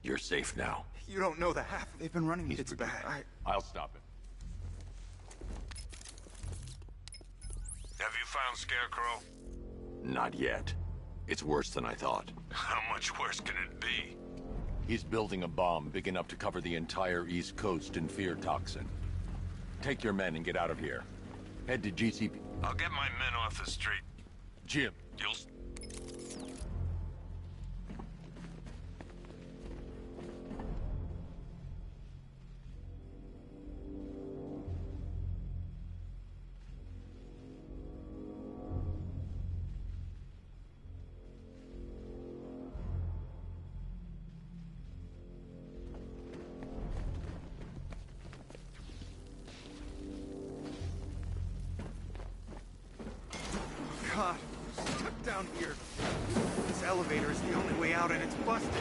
You're safe now. You don't know the half. They've been running. It's bad. I'll stop it. Have you found Scarecrow? Not yet. It's worse than I thought. How much worse can it be? He's building a bomb big enough to cover the entire East Coast in fear toxin. Take your men and get out of here. Head to GCP. I'll get my men off the street. Jim. You'll... God, we're stuck down here. This elevator is the only way out and it's busted.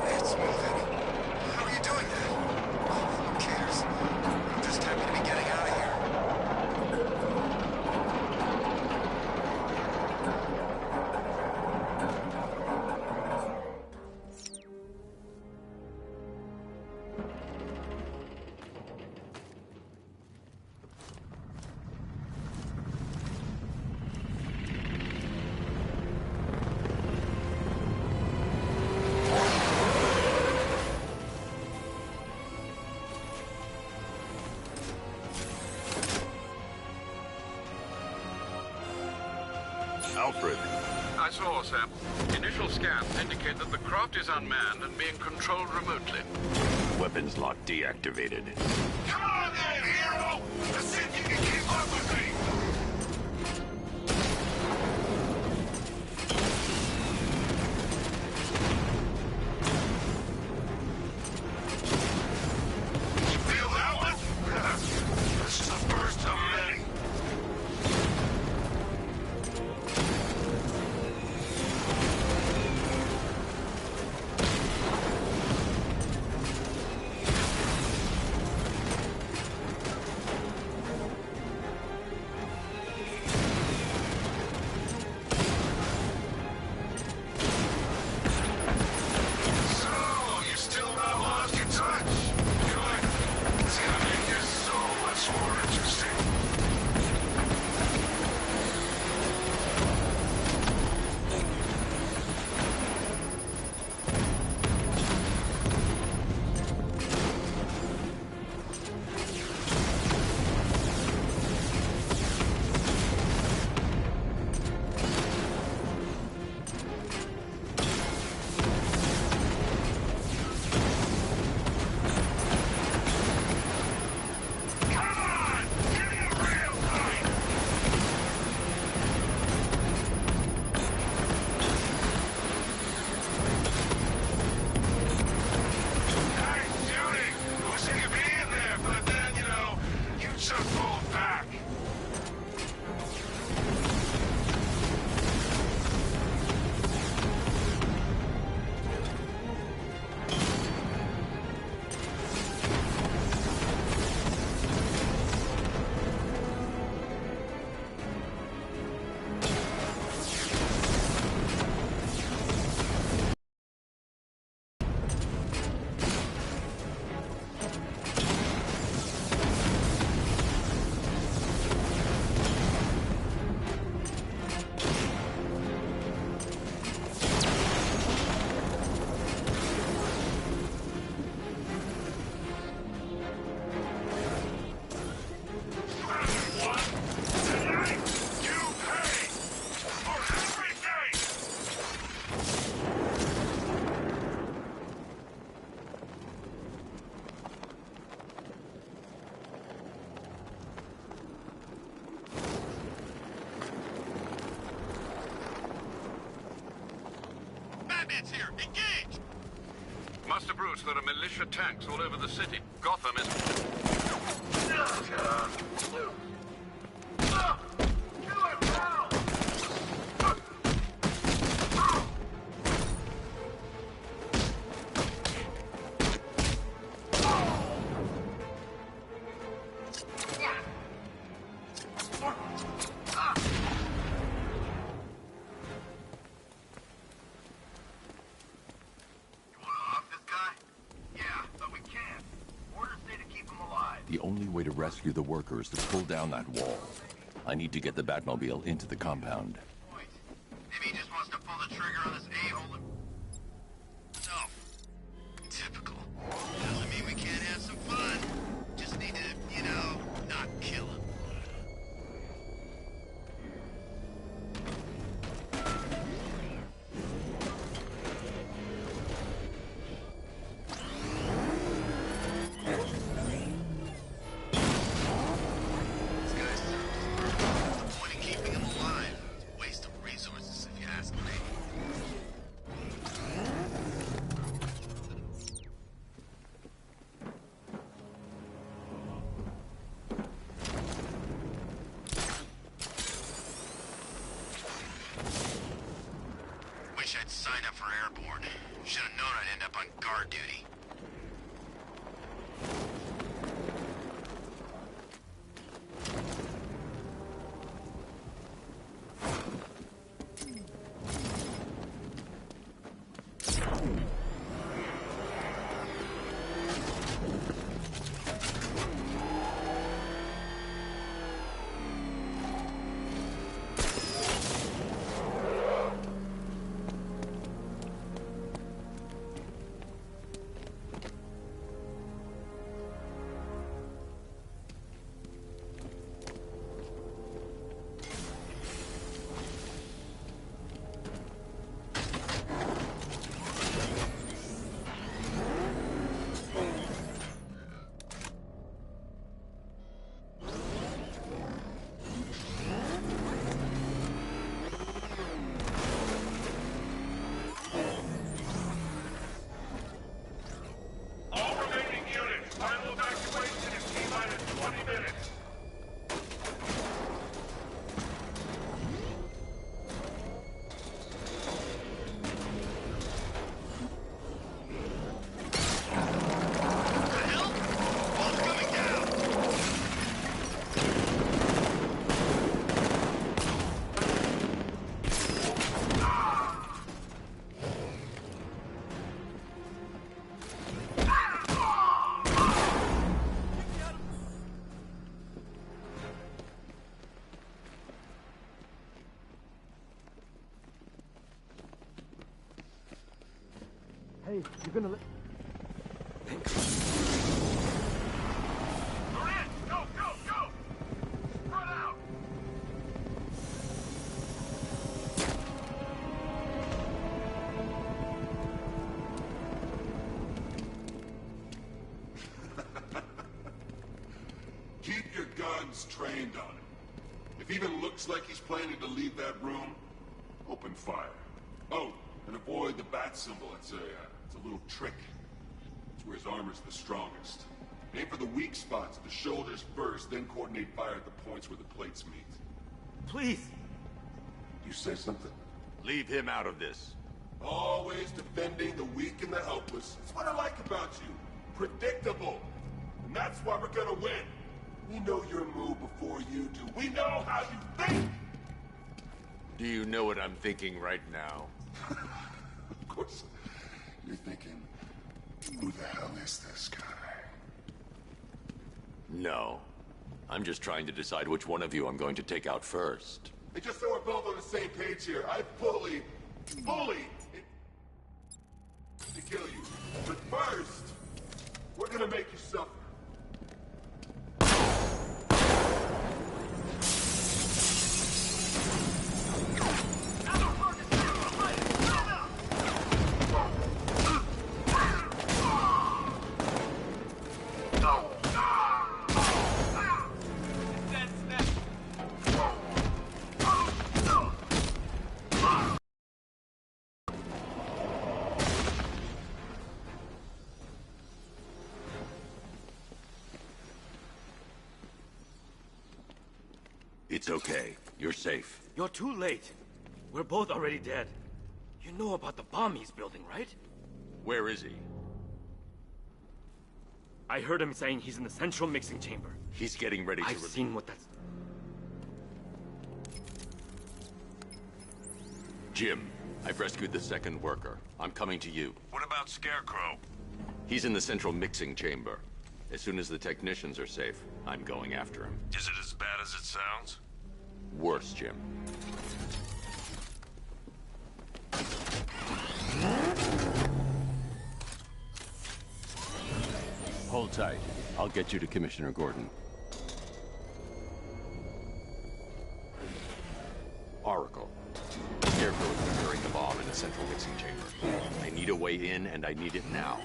It's moving. How are you doing that? Who cares? I'm just happy to be getting out of here. Alfred. I saw, sir. Initial scans indicate that the craft is unmanned and being controlled remotely. Weapons lock deactivated. Come on then, hero! Let's see if you can keep up with me! You feel that one? This is the first of many. Bandits here! Engage! Master Bruce, there are militia tanks all over the city. Gotham is... The only way to rescue the worker is to pull down that wall. I need to get the Batmobile into the compound. Maybe he just wants to pull the trigger on this a-hole and... No. Typical. Doesn't mean we can't have some fun. Just need to, you know, not kill him. This guy's tough. The point in keeping him alive. It's a waste of resources, if you ask me. Wish I'd signed up for airborne. Should have known I'd end up on guard duty. All remaining units, final evacuation in T-minus 20 minutes. The hell? Wall's coming down! Hey, you're gonna let... We're in! Go, go, go! Spread out! Keep your guns trained on him. If even looks like he's planning to leave that room, open fire. Oh, and avoid the bat symbol. It's a little trick. It's where his armor's the strongest. Aim for the weak spots, the shoulders first, then coordinate fire at the points where the plates meet. Please! You say something? Leave him out of this. Always defending the weak and the helpless. It's what I like about you. Predictable. And that's why we're gonna win. We know your move before you do. We know how you think! Do you know what I'm thinking right now? Of course, you're thinking, who the hell is this guy? No. I'm just trying to decide which one of you I'm going to take out first. And just so we're both on the same page here, I fully to kill you. But first, we're gonna make you suffer. It's okay. You're safe. You're too late. We're both already dead. You know about the bomb he's building, right? Where is he? I heard him saying he's in the central mixing chamber. He's getting ready to... I've seen what that's... Jim, I've rescued the second worker. I'm coming to you. What about Scarecrow? He's in the central mixing chamber. As soon as the technicians are safe, I'm going after him. Is it as bad as it sounds? Worse, Jim. Hold tight. I'll get you to Commissioner Gordon. Oracle. Scarecrow is preparing the bomb in the central mixing chamber. I need a way in, and I need it now.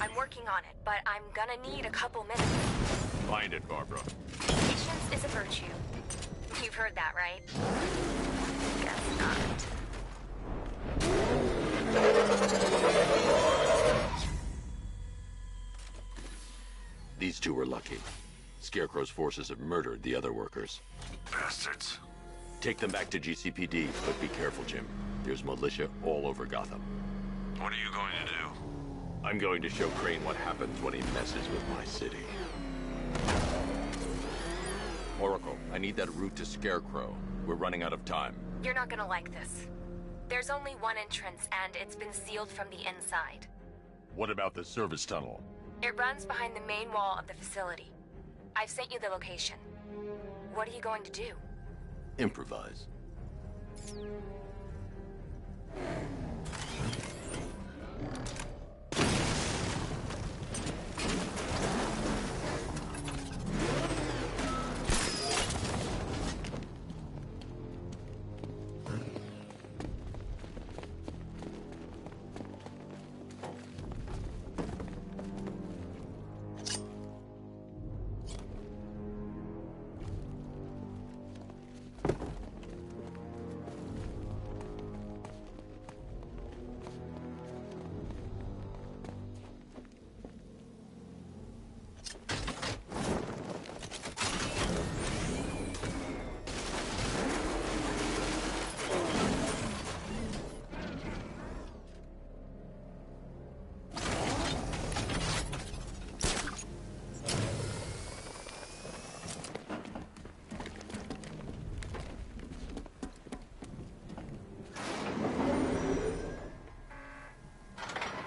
I'm working on it, but I'm gonna need a couple minutes. Find it, Barbara. Patience is a virtue. You've heard that, right? Guess not. These two were lucky. Scarecrow's forces have murdered the other workers. Bastards. Take them back to GCPD, but be careful, Jim. There's militia all over Gotham. What are you going to do? I'm going to show Crane what happens when he messes with my city. Oracle, I need that route to Scarecrow. We're running out of time. You're not gonna like this. There's only one entrance, and it's been sealed from the inside. What about the service tunnel? It runs behind the main wall of the facility. I've sent you the location. What are you going to do? Improvise.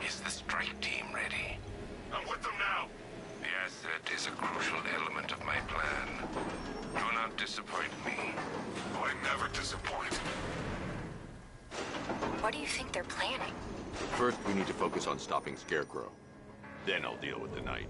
Is the strike team ready? I'm with them now. The asset is a crucial element of my plan. Do not disappoint me. I never disappoint. What do you think they're planning? First, we need to focus on stopping Scarecrow. Then I'll deal with the Knight.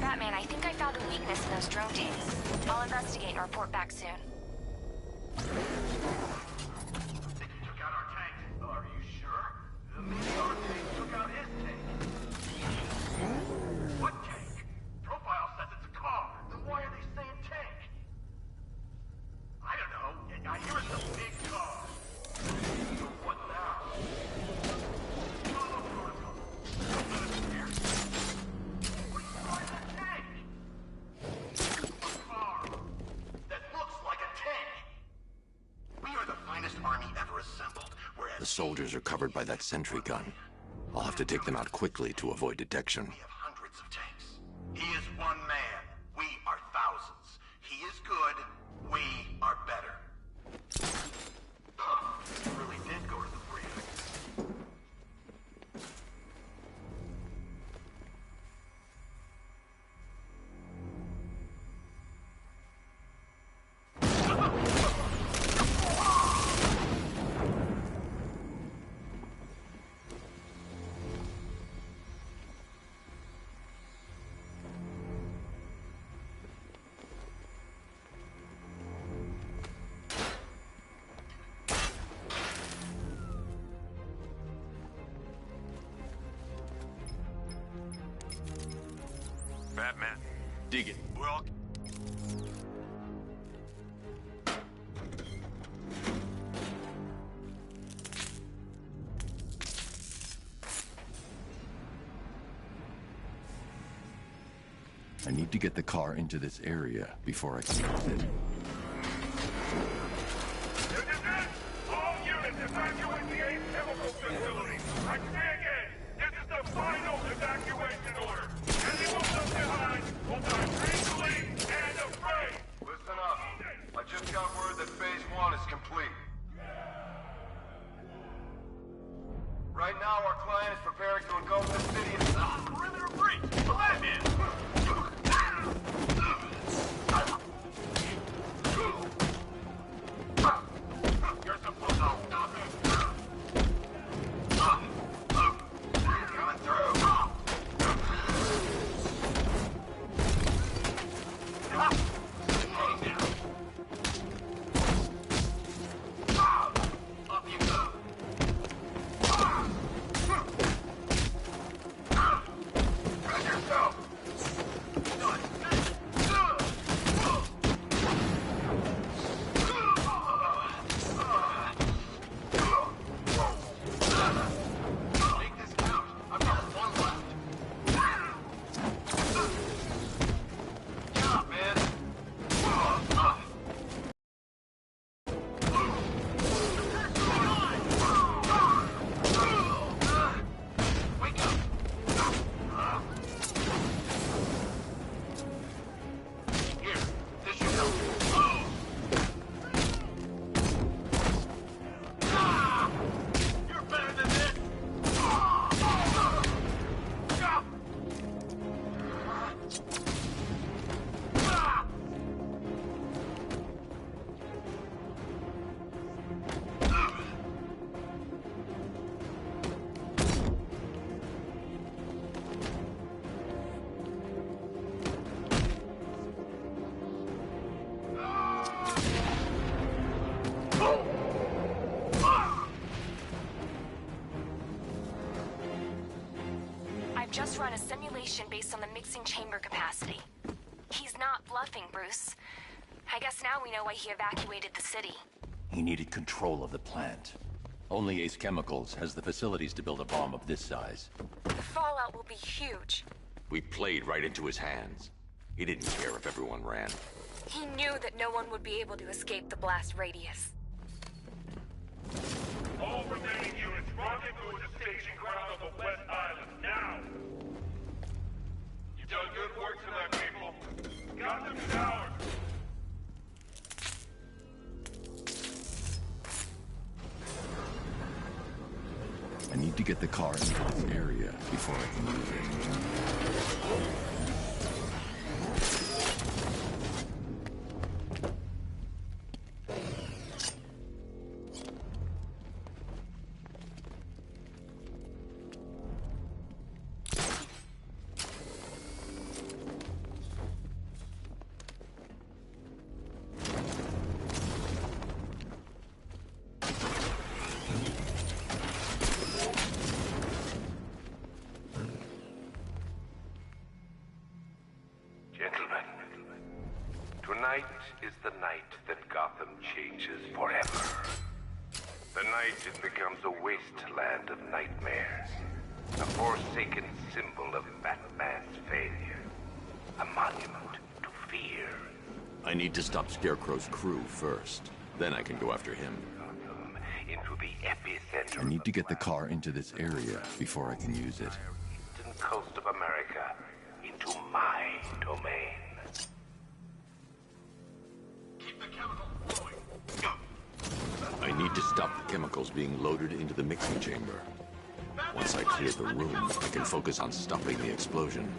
Batman, I think I found a weakness in those drone tanks. I'll investigate and report back soon. Took out our tank. Are you sure? Maybe our tank took out his tank. What tank? Profile says it's a car. Then why are they saying tank? I don't know. I hear it's a big car. So what now? Follow protocol. Don't let us hear. What do you call a tank? A car that looks like a tank. We are the finest army ever assembled, whereas The soldiers are covered by that sentry gun. I'll have to take them out quickly to avoid detection. we have hundreds of tanks. He is one man. We are thousands. He is good. We are better. He really did go to the bridge. that, man? Dig it. We're all... I need to get the car into this area before I can use it. All units evacuate the Ace Chemical Facility. I say again, this is the final evacuation order. Anyone left behind will die painfully and afraid. Listen up. I just got word that Phase 1 is complete. Right now, our client is preparing to engulf the city in... Perimeter breach! Let him in! You're supposed to stop him! Coming through! Up you go! Grab yourself! Make this count. I've got one left. Good job, man. Wake up. Here, this should help. You're better than this. I've just run a simulation based on the mixing chamber capacity. He's not bluffing, Bruce. I guess now we know why he evacuated the city. He needed control of the plant. Only Ace Chemicals has the facilities to build a bomb of this size. The fallout will be huge. We played right into his hands. He didn't care if everyone ran. He knew that no one would be able to escape the blast radius. All remaining units rendezvous at the staging ground of the West Island, now! You've done good work tonight, people. Gotham is ours. I need to get the car into this area before I can use it. Gentlemen, tonight is the night that Gotham changes forever. The night it becomes a wasteland of nightmares. A forsaken symbol of Batman's failure. A monument to fear. I need to stop Scarecrow's crew first. Then I can go after him. Gotham into the epicenter. I need to get the car into this area before I can use it. Eastern coast of America into my domain. Keep the chemical flowing. I need to stop the chemicals being loaded into the mixing chamber. Once I clear the room, I can focus on stopping the explosion.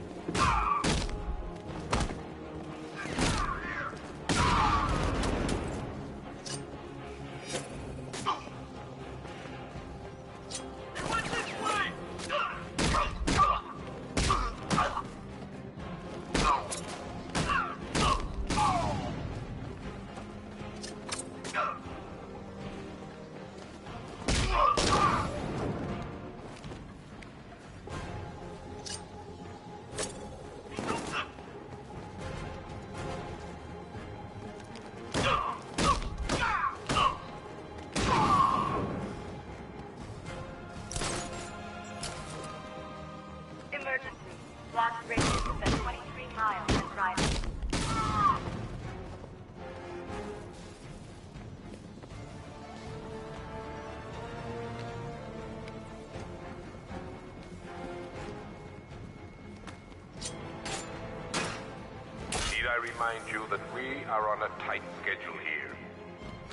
remind you that we are on a tight schedule here.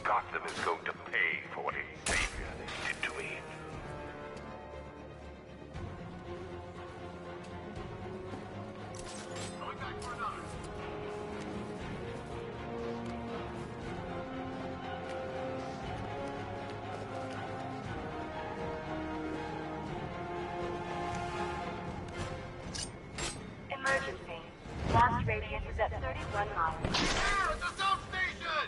Gotham is going to pay for what its savior did to me. Going back for another. Emergency. Blast radius is at 31 miles. Here at the South Station!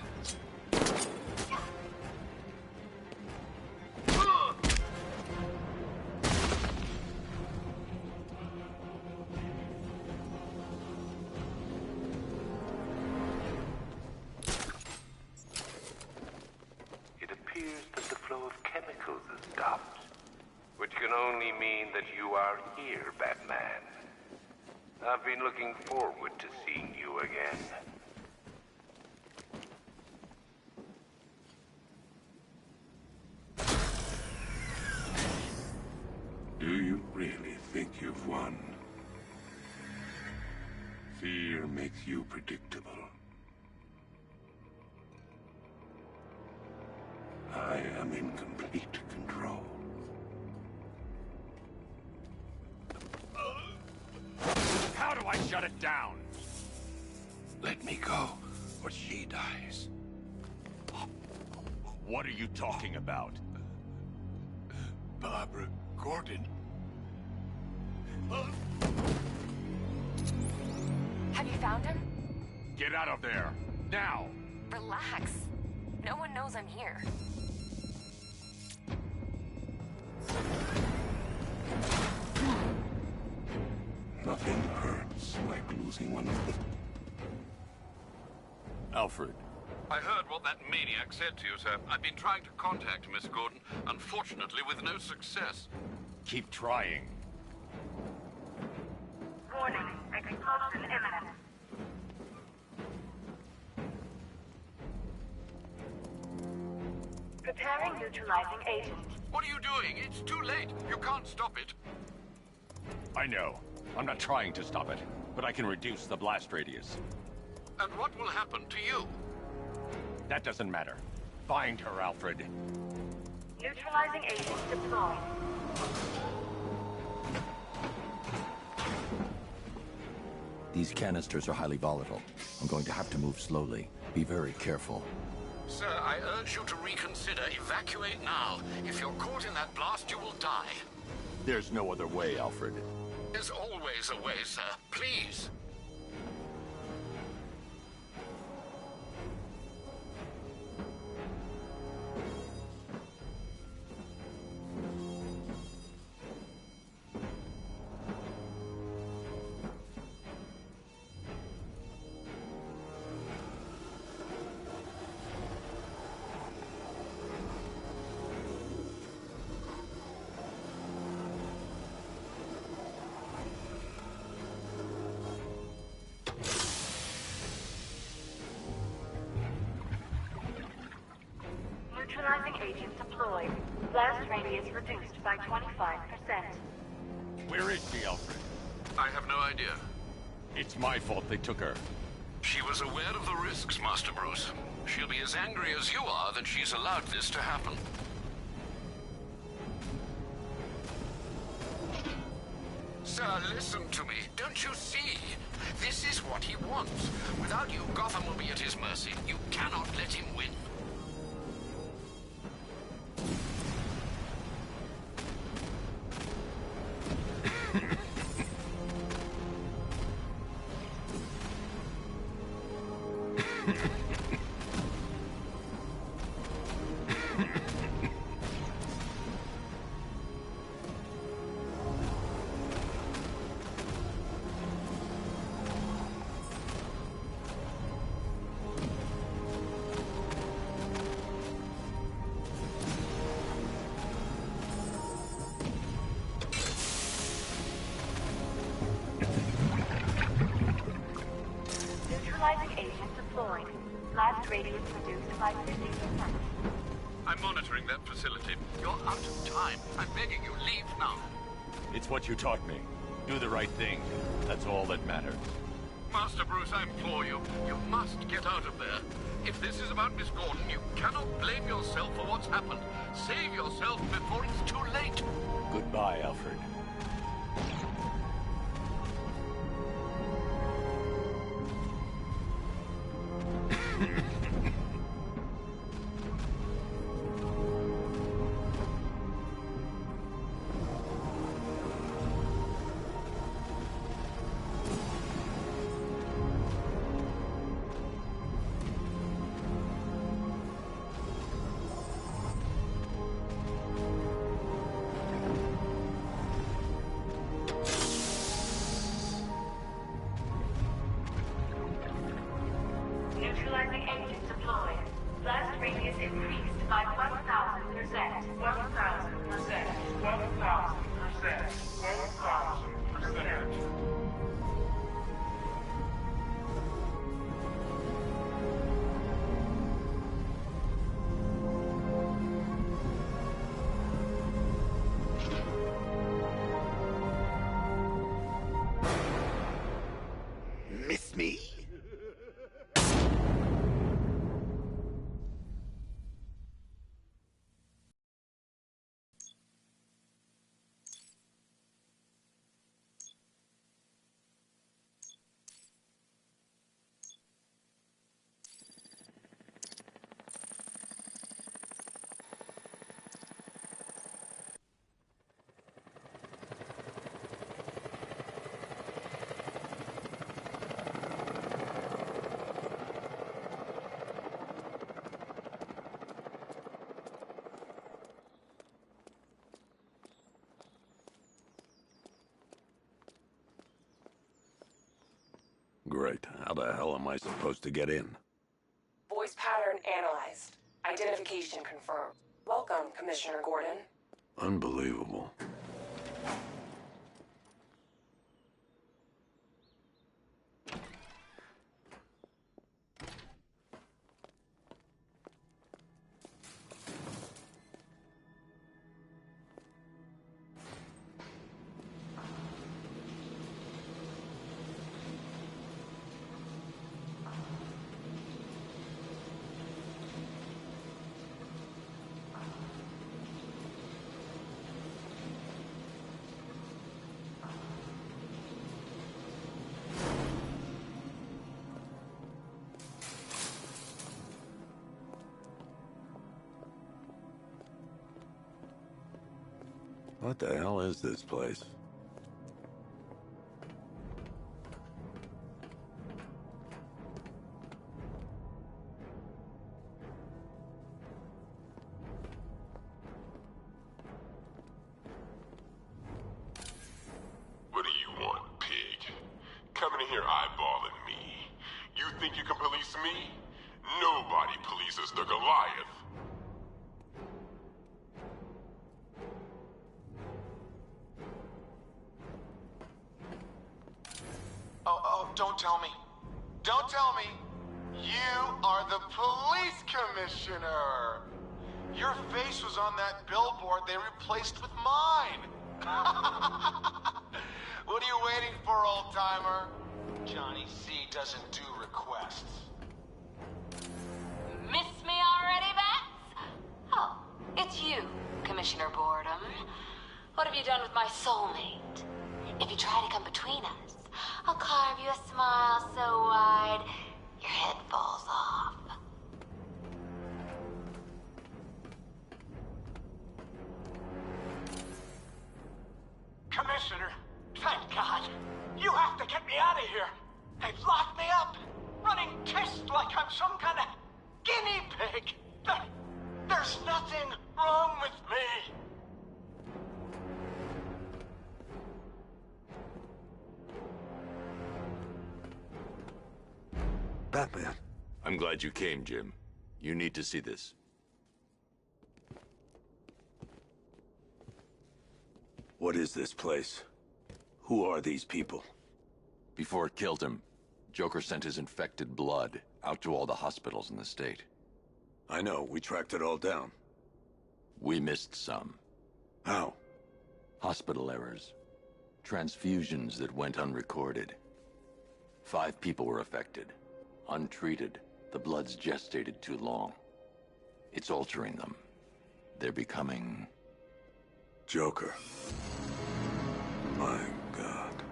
It appears that the flow of chemicals has stopped, which can only mean that you are here, Batman. I've been looking forward to seeing you again. Do you really think you've won? Fear makes you predictable. I am in complete control. How do I shut it down? Let me go, or she dies. What are you talking about? Barbara Gordon. Have you found him? Get out of there! Now! Relax. No one knows I'm here. Nothing hurts like losing one of them. Alfred, I heard what that maniac said to you, sir. I've been trying to contact Miss Gordon, unfortunately with no success. keep trying. Warning. Explosion imminent. Preparing neutralizing agent. What are you doing? It's too late. You can't stop it. I know. I'm not trying to stop it, but I can reduce the blast radius. And what will happen to you? That doesn't matter. Find her, Alfred. Neutralizing agent deployed. These canisters are highly volatile. I'm going to have to move slowly. Be very careful. Sir, I urge you to reconsider. Evacuate now. If you're caught in that blast, you will die. There's no other way, Alfred. There's always a way, sir. Please. Neutralizing agent deployed. Blast radius reduced by 25%. Where is she, Alfred? I have no idea. It's my fault they took her. She was aware of the risks, Master Bruce. She'll be as angry as you are that she's allowed this to happen. Sir, listen to me. Don't you see? This is what he wants. Without you, Gotham will be at his mercy. You cannot let him win. Neutralizing agent deployed. Blast radius reduced by 50%. I'm monitoring that facility. You're out of time. I'm begging you, leave now. It's what you taught me. Do the right thing. That's all that matters. Master Bruce, I implore you. You must get out of there. If this is about Miss Gordon, you cannot blame yourself for what's happened. Save yourself before it's too late. Goodbye, Alfred. Neutralizing agent deployed. Blast radius increased by 1,000%. 1,000%. 1,000%. 1,000%. Miss me? Great. How the hell am I supposed to get in? Voice pattern analyzed. Identification confirmed. Welcome, Commissioner Gordon. Unbelievable. What the hell is this place? What do you want, pig? Coming in here eyeballing me. You think you can police me? Nobody polices the Goliath. Oh, don't tell me. Don't tell me. You are the police commissioner. Your face was on that billboard they replaced with mine. What are you waiting for, old-timer? Johnny C doesn't do requests. Miss me already, Bats? Oh, it's you, Commissioner Boredom. What have you done with my soulmate? If you try to come between us, I'll carve you a smile so wide, your head falls off. Commissioner, thank God. You have to get me out of here. They've locked me up, running tests like I'm some kind of guinea pig. There's nothing wrong with me. Batman. I'm glad you came, Jim. You need to see this. What is this place? Who are these people? Before it killed him, Joker sent his infected blood out to all the hospitals in the state. I know, we tracked it all down. We missed some. How? Hospital errors. Transfusions that went unrecorded. 5 people were affected. Untreated, the blood's gestated too long. It's altering them. They're becoming... Joker. My God.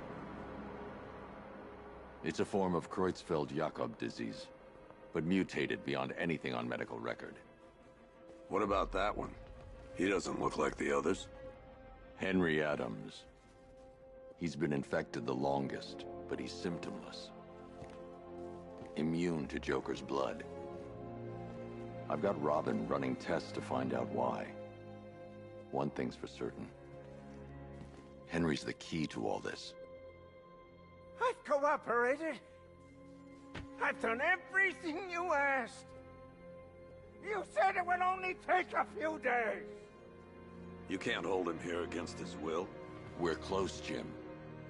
It's a form of Creutzfeldt-Jakob disease, but mutated beyond anything on medical record. What about that one? He doesn't look like the others. Henry Adams. He's been infected the longest, but he's symptomless. Immune to Joker's blood. I've got Robin running tests to find out why. One thing's for certain. Henry's the key to all this. I've cooperated. I've done everything you asked. You said it would only take a few days. You can't hold him here against his will. We're close, Jim.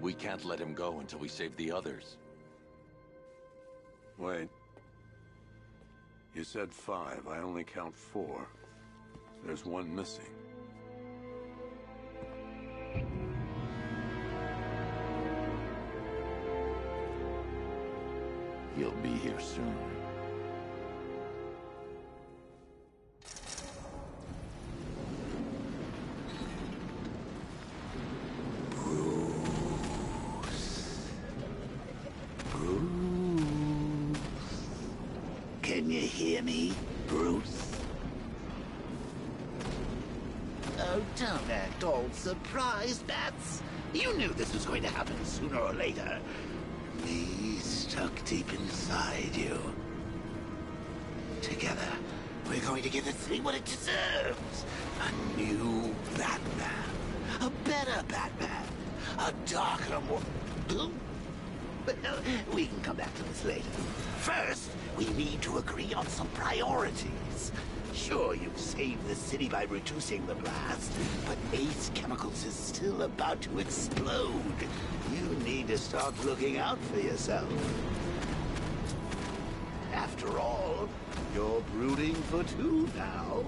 We can't let him go until we save the others. Wait. You said 5. I only count 4. There's one missing. He'll be here soon. Can you hear me, Bruce? Oh, don't act all surprised, Bats. You knew this was going to happen sooner or later. Me stuck deep inside you. Together, we're going to give the city what it deserves. A new Batman. A better Batman. A darker, more... Well, we can come back to this later. First, we need to agree on some priorities. Sure, you've saved the city by reducing the blast, but Ace Chemicals is still about to explode. You need to start looking out for yourself. After all, you're brooding for 2 now.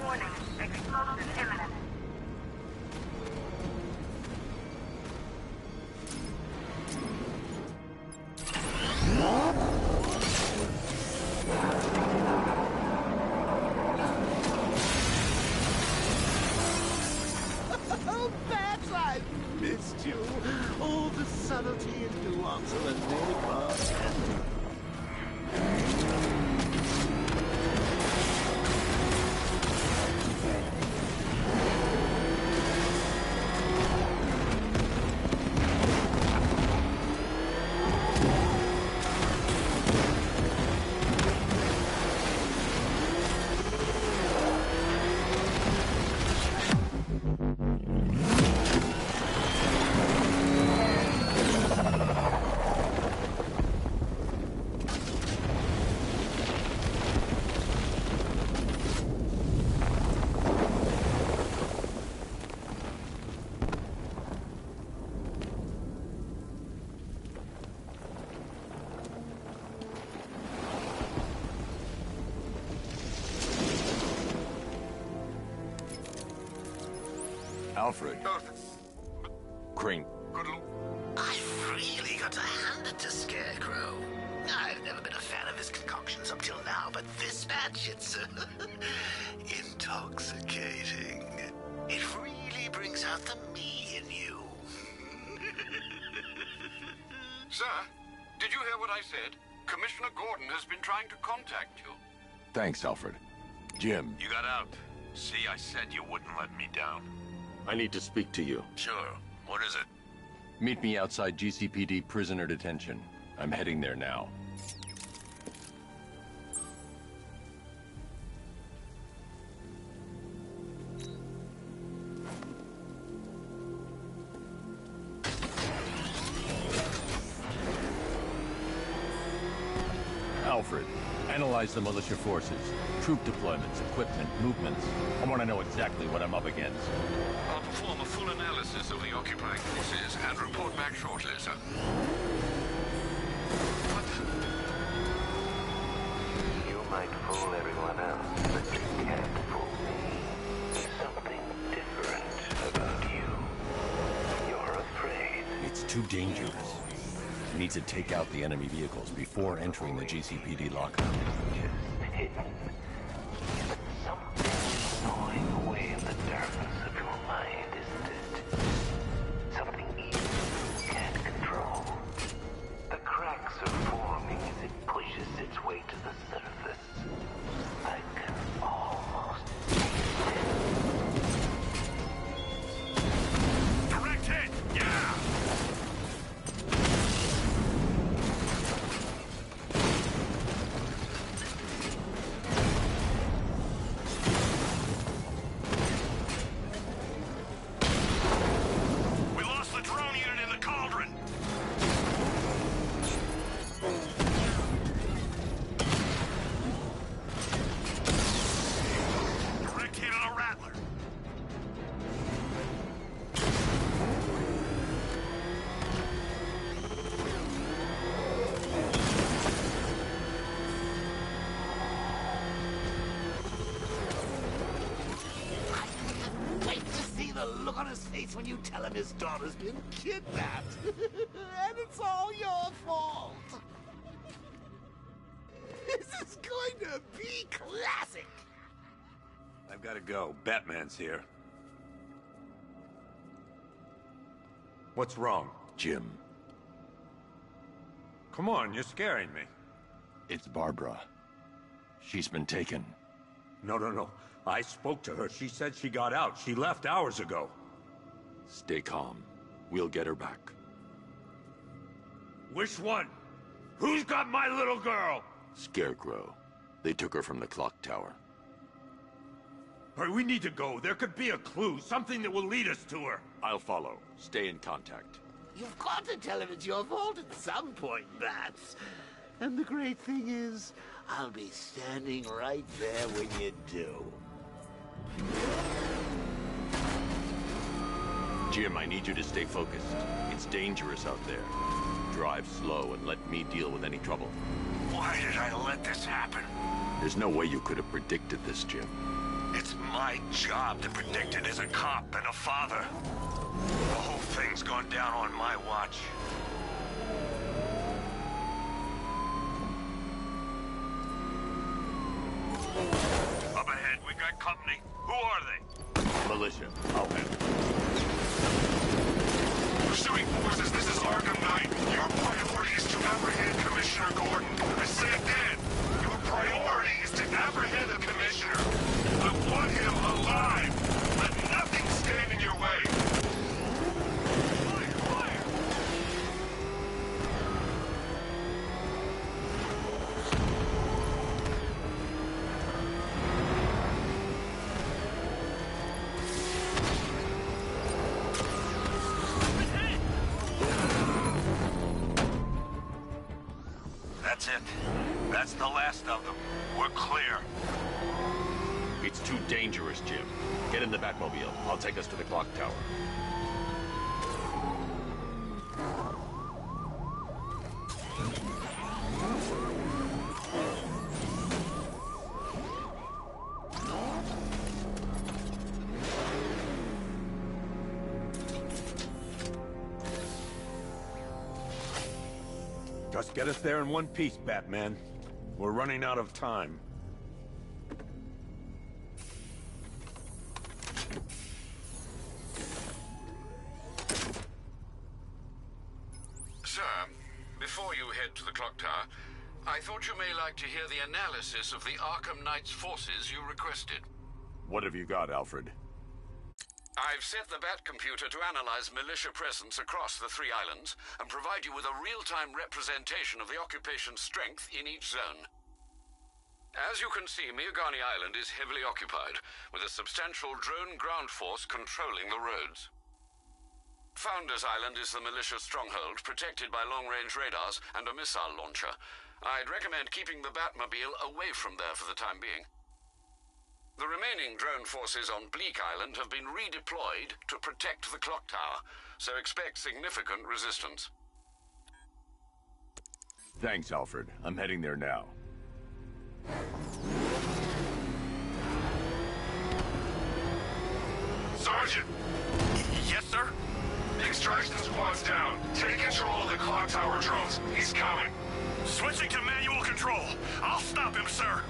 Warning, explosion imminent. Oh, Bats, I missed you. All the subtlety and nuance of a neighbor. Alfred. Crane. I've really got to hand it to Scarecrow. I've never been a fan of his concoctions up till now, but this batch, it's intoxicating. It really brings out the me in you. Sir, did you hear what I said? Commissioner Gordon has been trying to contact you. Thanks, Alfred. Jim. You got out. See, I said you wouldn't let me down. I need to speak to you. Sure. What is it? Meet me outside GCPD prisoner detention. I'm heading there now. Alfred, analyze the militia forces, troop deployments, equipment, movements. I want to know exactly what I'm up against. I'll perform a full analysis analysis of the occupying forces and report back shortly, sir. You might fool everyone else, but you can't fool me. There's something different about you. You're afraid. It's too dangerous. We need to take out the enemy vehicles before entering the GCPD lockup. Just hidden. But something gnawing away in the darkness of your mind, isn't it? Something even you can't control. The cracks are forming as it pushes its way to the surface. I can almost taste it. Direct hit! Yeah! We lost the drone unit in the cauldron! Direct hit on a Rattler. Wait to see the look on his face when you tell him his daughter's been kidnapped. And it's all your fault. This is going to be classic. I've got to go. Batman's here. What's wrong? Jim, Come on, you're scaring me. it's Barbara. She's been taken. No. I spoke to her. She said she got out. She left hours ago. Stay calm. We'll get her back. Which one? Who's got my little girl? Scarecrow. They took her from the clock tower. All right, we need to go. There could be a clue, something that will lead us to her. I'll follow. Stay in contact. You've got to tell him it's your fault at some point, Bats. And the great thing is, I'll be standing right there when you do. Jim, I need you to stay focused. It's dangerous out there. Drive slow and let me deal with any trouble. Why did I let this happen? There's no way you could have predicted this, Jim. It's my job to predict it as a cop and a father. The whole thing's gone down on my watch. Up ahead, we got company. Who are they? Militia. I'll handle it. Pursuing forces, this is Arkham Knight. Your priority is to apprehend Commissioner Gordon. I say again, your priority is to apprehend the Commissioner. I want him alive. Let nothing stand in your way. Fire! Fire! That's it. That's the last of them. We're clear. It's too dangerous, Jim. Get in the Batmobile. I'll take us to the clock tower. Just get us there in one piece, Batman. We're running out of time. Sir, before you head to the clock tower, I thought you may like to hear the analysis of the Arkham Knight's forces you requested. What have you got, Alfred? I've set the Bat computer to analyze militia presence across the 3 islands and provide you with a real-time representation of the occupation's strength in each zone. As you can see, Miagani Island is heavily occupied, with a substantial drone ground force controlling the roads. Founders Island is the militia stronghold, protected by long-range radars and a missile launcher. I'd recommend keeping the Batmobile away from there for the time being. The remaining drone forces on Bleak Island have been redeployed to protect the clock tower, so expect significant resistance. Thanks, Alfred. I'm heading there now. Sergeant! Yes, sir? Extraction squad's down. Take control of the clock tower drones. He's coming. Switching to manual control. I'll stop him, sir.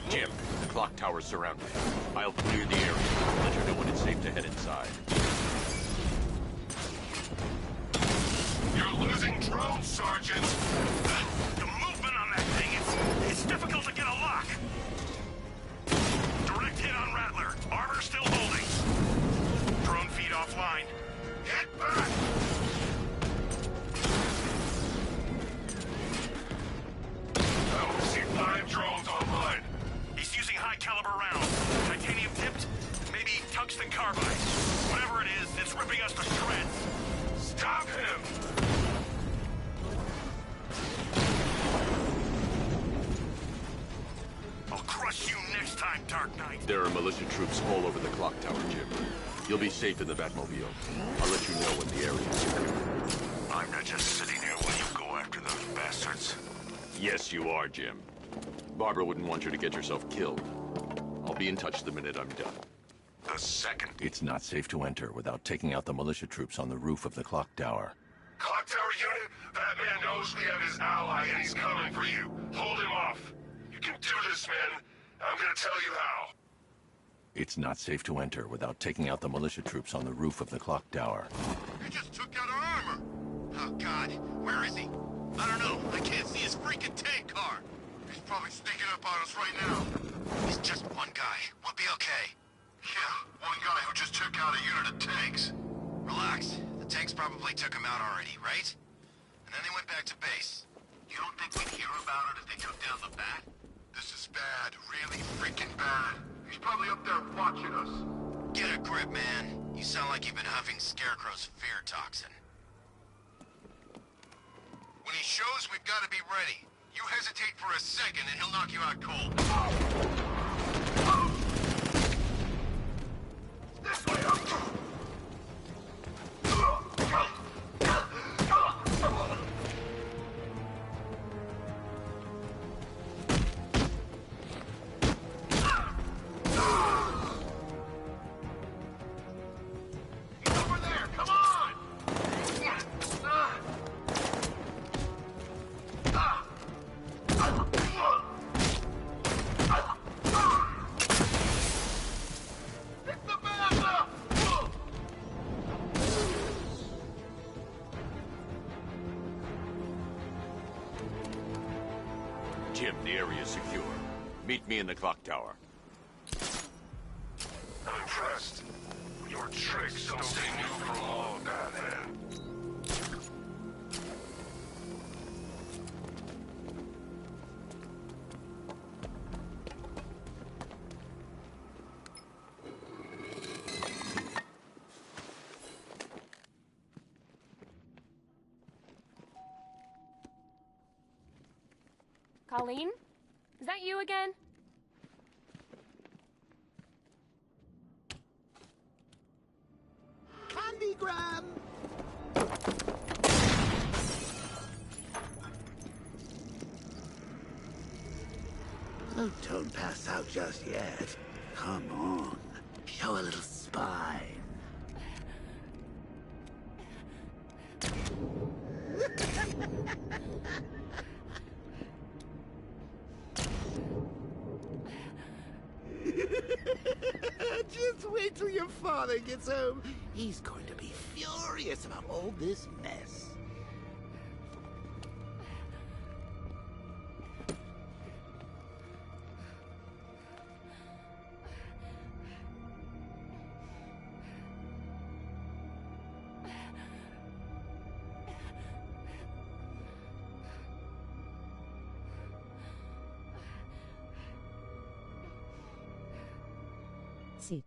Jim, the clock tower's surrounded. I'll clear the area. Let you know when it's safe to head inside. You're losing drones, Sergeant! The movement on that thing, it's difficult to get a lock. Direct hit on Rattler. Armor still holding. Drone feed offline. Get back! I only see 5 drones online. He's using high-caliber rounds. Titanium tipped? Maybe tungsten carbide. Whatever it is, it's ripping us to shreds. Stop him! I'll crush you next time, Dark Knight. There are militia troops all over the clock tower, Jim. You'll be safe in the Batmobile. I'll let you know when the area is secure. I'm not just sitting here while you go after those bastards. Yes, you are, Jim. Barbara wouldn't want you to get yourself killed. I'll be in touch the minute I'm done. The second. It's not safe to enter without taking out the militia troops on the roof of the clock tower. Clock tower unit, Batman knows we have his ally and he's coming for you. Hold him off. You can do this, man. I'm gonna tell you how. It's not safe to enter without taking out the militia troops on the roof of the clock tower. He just took out our armor! Oh, God. Where is he? I don't know. I can't see his freaking tank car. He's probably sneaking up on us right now. He's just one guy. We'll be okay. Yeah, one guy who just took out a unit of tanks. Relax. The tanks probably took him out already, right? And then they went back to base. You don't think we'd hear about it if they took down the Bat? This is bad. Really freaking bad. He's probably up there watching us. Get a grip, man. You sound like you've been huffing Scarecrow's fear toxin. When he shows, we've got to be ready. You hesitate for a second and he'll knock you out cold. This way up! Jim, the area is secure. Meet me in the clock tower. I'm impressed. Your tricks don't stay new for long, Batman. Colleen? Is that you again? Candygram! Oh, don't pass out just yet. Come on. Show a little spine. Just wait till your father gets home. He's going to be furious about all this mess. Sit.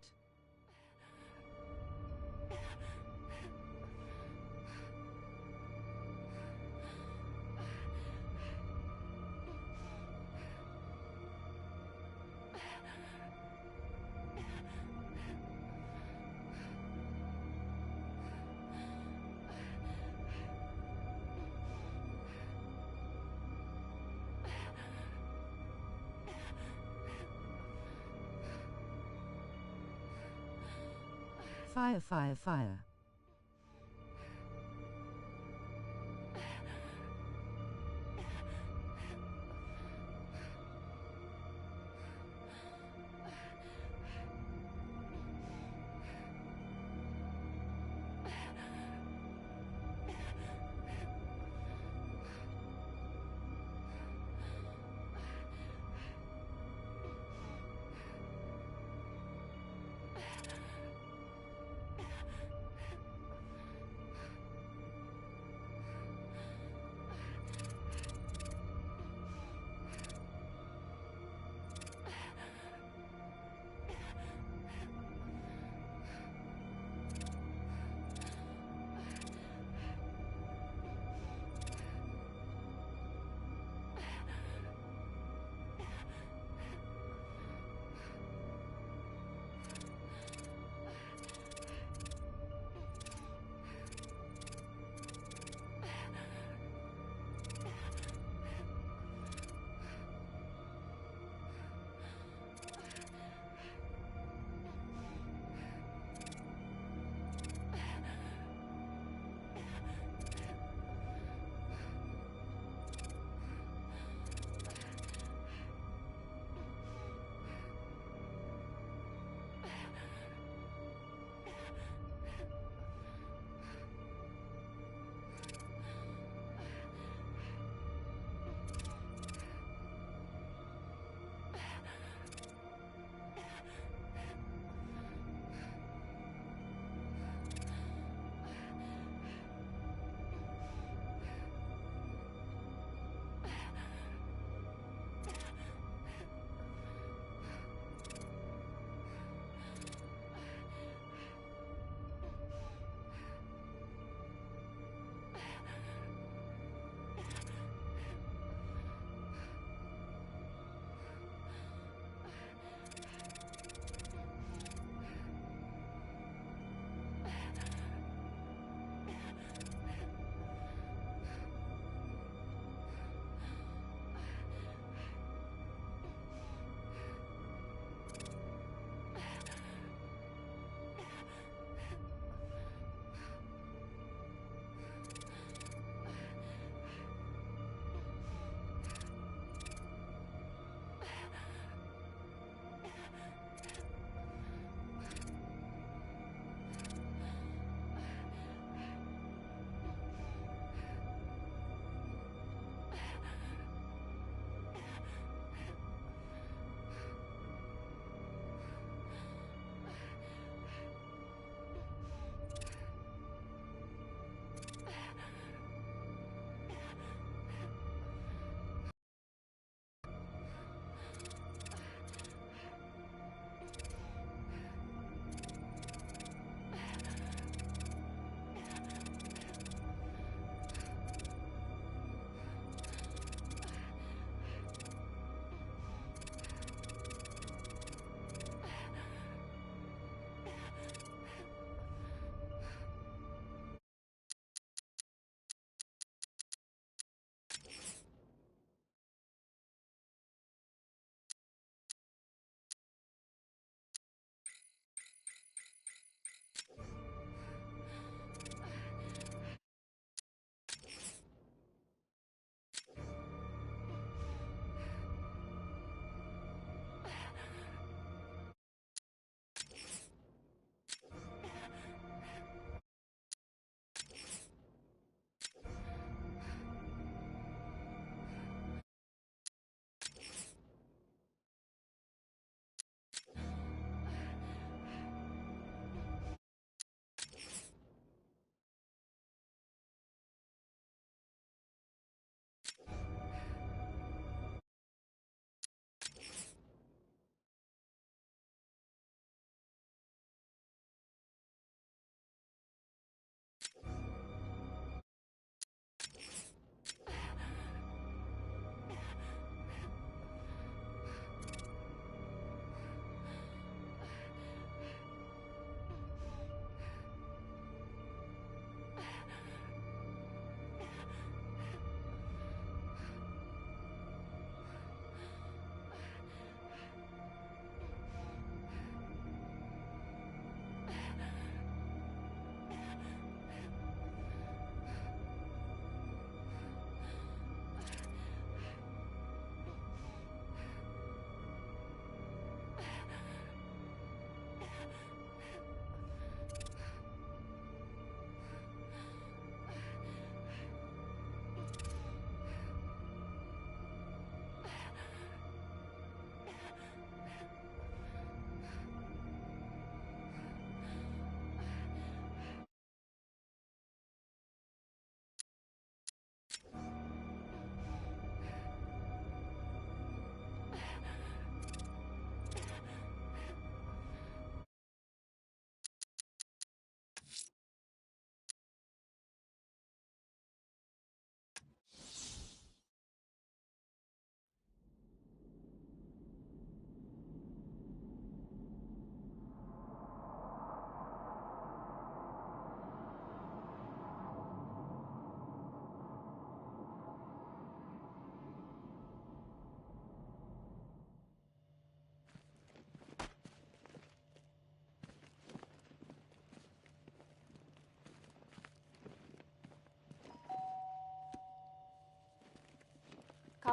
Fire, fire, fire.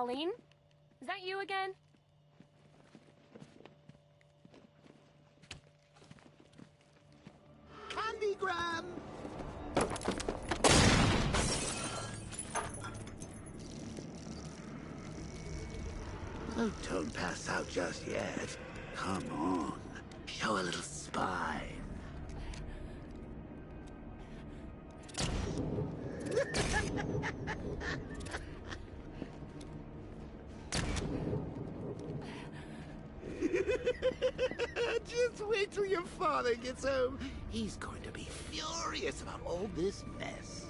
Colleen? Is that you again? Candygram! Oh, don't pass out just yet. Come on. Show a little spine. Just wait till your father gets home. He's going to be furious about all this mess.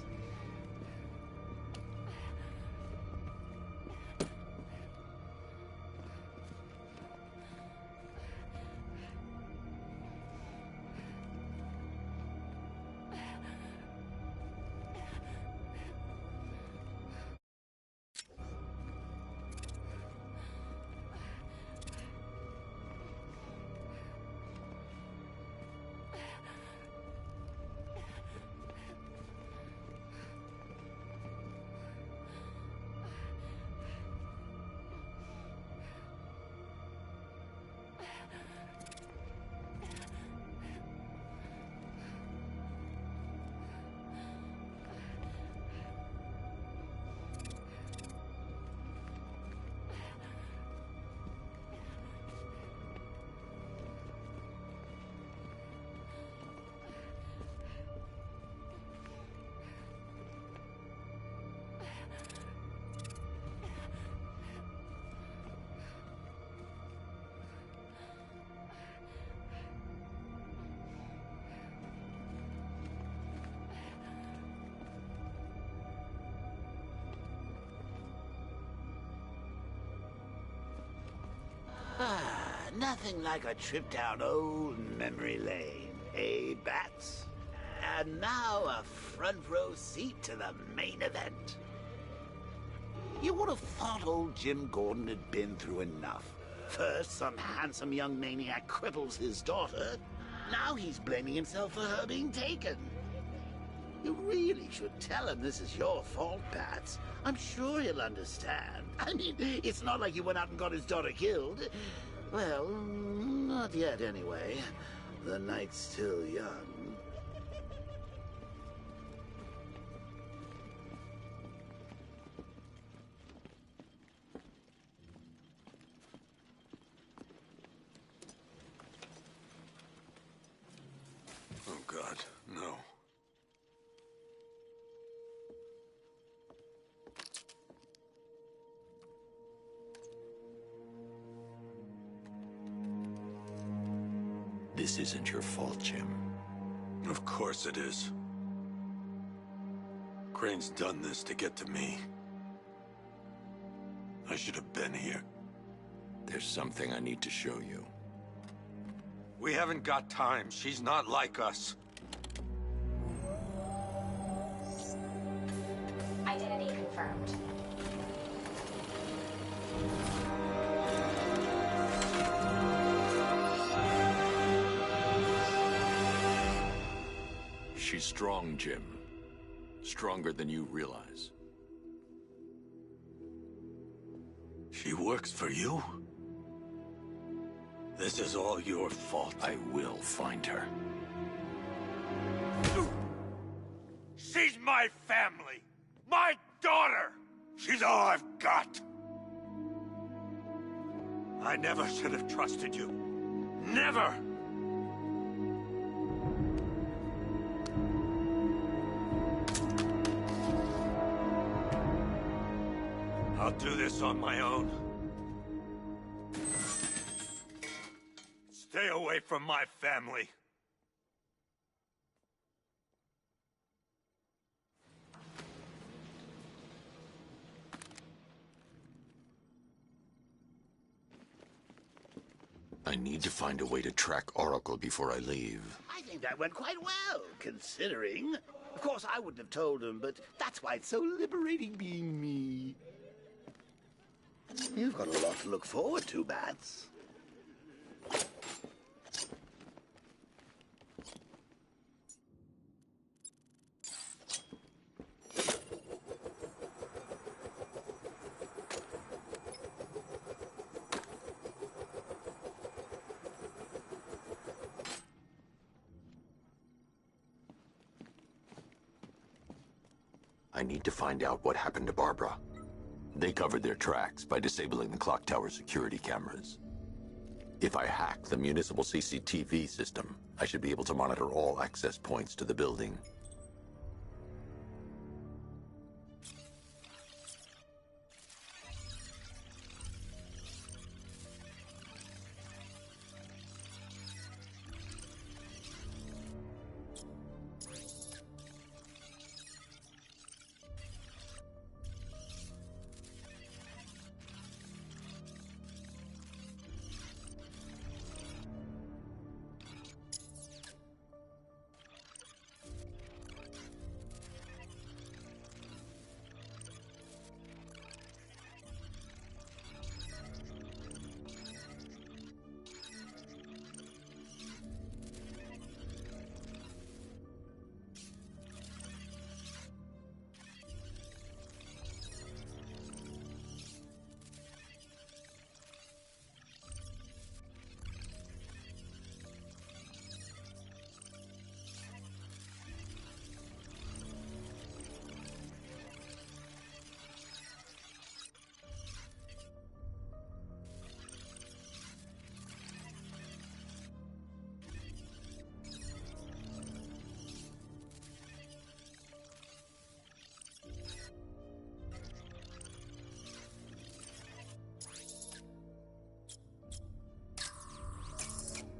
Nothing like a trip down old memory lane, eh, Bats? And now a front row seat to the main event. You would have thought old Jim Gordon had been through enough. First, some handsome young maniac cripples his daughter. Now he's blaming himself for her being taken. You really should tell him this is your fault, Bats. I'm sure he'll understand. I mean, it's not like you went out and got his daughter killed. Well, not yet anyway. The night's still young. Oh, God, no. This isn't your fault, Jim. Of course it is. Crane's done this to get to me. I should have been here. There's something I need to show you. We haven't got time. She's not like us. Identity confirmed. She's strong, Jim. Stronger than you realize. She works for you? This is all your fault. I will find her. She's my family! My daughter! She's all I've got! I never should have trusted you. Never! I'll do this on my own. Stay away from my family. I need to find a way to track Oracle before I leave. I think that went quite well, considering. Of course, I wouldn't have told him, but that's why it's so liberating being me. You've got a lot to look forward to, Bats. I need to find out what happened to Barbara. They covered their tracks by disabling the clock tower security cameras. If I hack the municipal CCTV system, I should be able to monitor all access points to the building.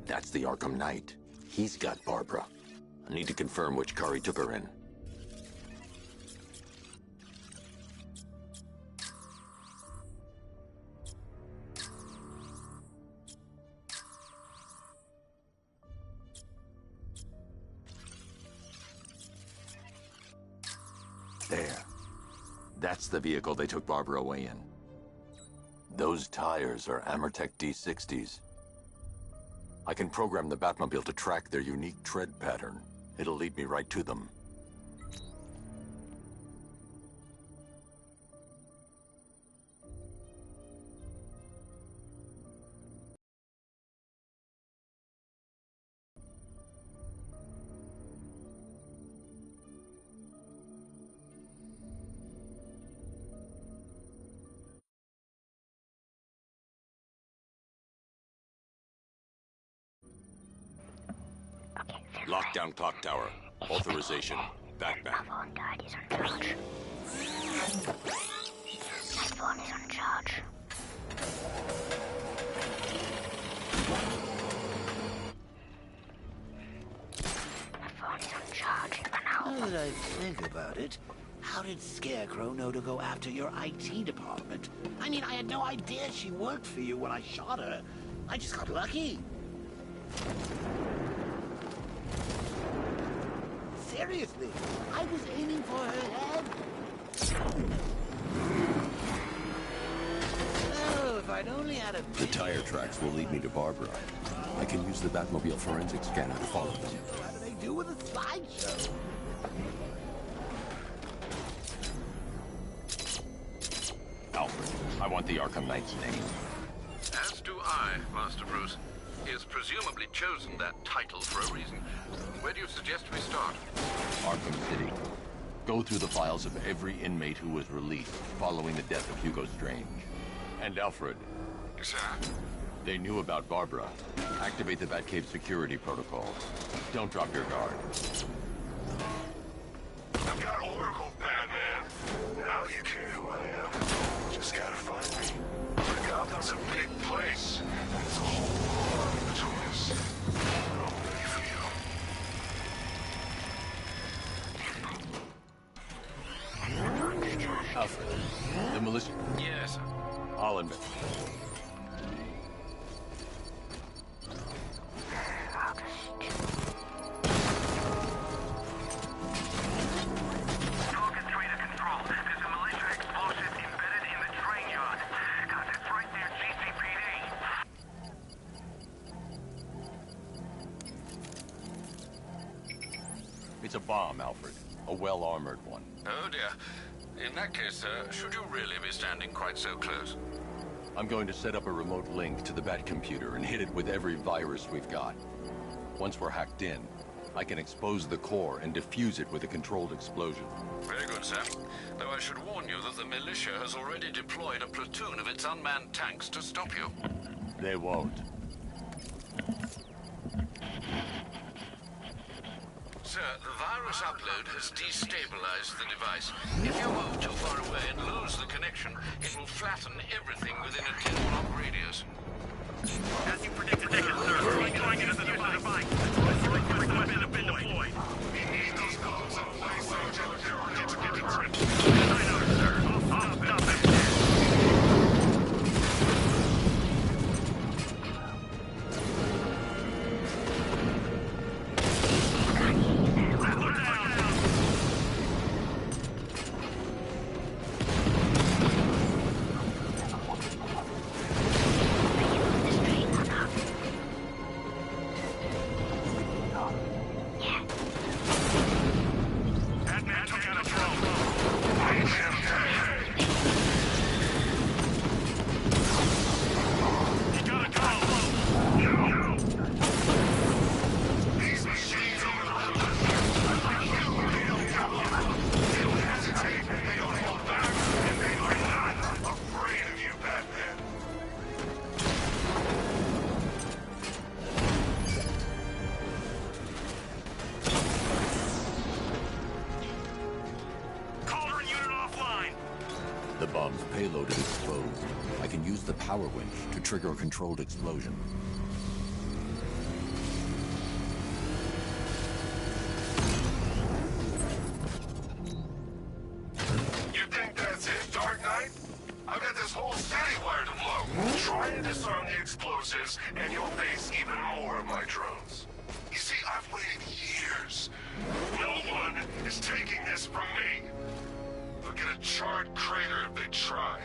That's the Arkham Knight. He's got Barbara. I need to confirm which car he took her in. There. That's the vehicle they took Barbara away in. Those tires are Amertech D60s. I can program the Batmobile to track their unique tread pattern. It'll lead me right to them. Lockdown clock tower. Authorization. Batman. Avant-Garde is on charge. My phone is on charge. My phone is on charge. Now that I think about it, how did Scarecrow know to go after your IT department? I mean, I had no idea she worked for you when I shot her. I just got lucky. Seriously, I was aiming for her head. Oh, if I'd only had a... The tire tracks will lead me to Barbara. I can use the Batmobile forensic scanner to follow them. What do they do with a slideshow? Alfred, I want the Arkham Knight's name. As do I, Master Bruce. He has presumably chosen that title for a reason. Where do you suggest we start? Arkham City. Go through the files of every inmate who was released following the death of Hugo Strange. And Alfred. Sir. They knew about Barbara. Activate the Batcave security protocols. Don't drop your guard. I've got Oracle, Batman. Now you care who I am. Just gotta find me. Gotham's a big place. There's a whole lot between us. I'm ready for you. Alfred, the militia... Yes, sir. I'll admit. It's a bomb, Alfred. A well-armored one. Oh, dear. In that case, should you really be standing quite so close? I'm going to set up a remote link to the Batcomputer and hit it with every virus we've got. Once we're hacked in, I can expose the core and defuse it with a controlled explosion. Very good, sir. Though I should warn you that the militia has already deployed a platoon of its unmanned tanks to stop you. They won't. Sir, the virus upload has destabilized the device. If you move too far away and lose the connection, it will flatten everything within a 10-block radius. As you predicted, sir, going into the device. Request has been deployed. We need those bombs in place, Sergeant. Get to it. I know, sir. I'll stop it. The bomb's payload is exposed. I can use the power winch to trigger a controlled explosion. You think that's it, Dark Knight? I've got this whole city wired to blow. Try to disarm the explosives, and you'll face even more of my drones. You see, I've waited years. No one is taking this from me. They'll get a charred crater if they try.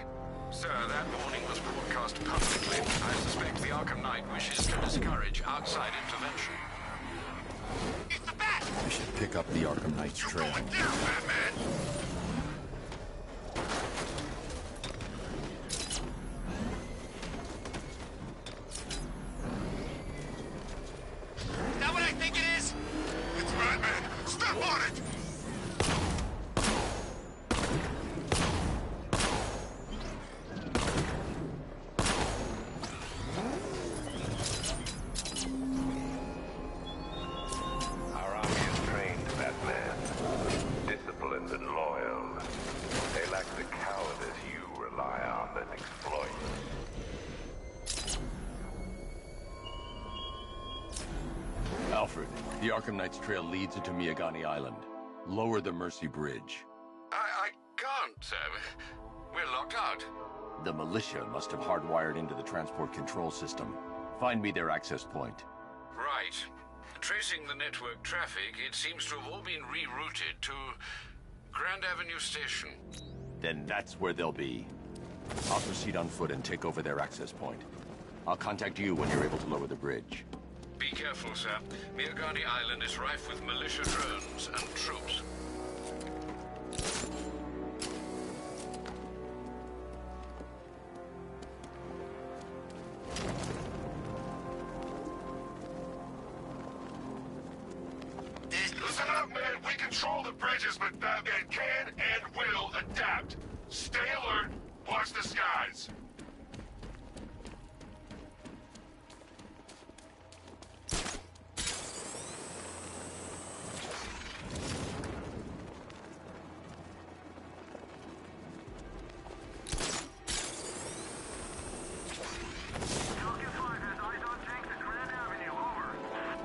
Sir, that warning was broadcast publicly. I suspect the Arkham Knight wishes to discourage outside intervention. It's the Bat! I should pick up the Arkham Knight's trail. Going down, Batman! Is that what I think it is? It's Batman! Step on it! Our army is trained, Batman. Disciplined and loyal. They lack the cowardice you rely on and exploit. Alfred, the Arkham Knight's trail leads into Miagani Island. Lower the Mercy Bridge. I can't, sir. We're locked out. The militia must have hardwired into the transport control system. Find me their access point. Right. Tracing the network traffic, it seems to have all been rerouted to Grand Avenue Station. Then that's where they'll be. I'll proceed on foot and take over their access point. I'll contact you when you're able to lower the bridge. Be careful, sir. Miagani Island is rife with militia drones and troops. Listen up, man. We control the bridges, but Batman can and will adapt. Stay alert. Watch the skies.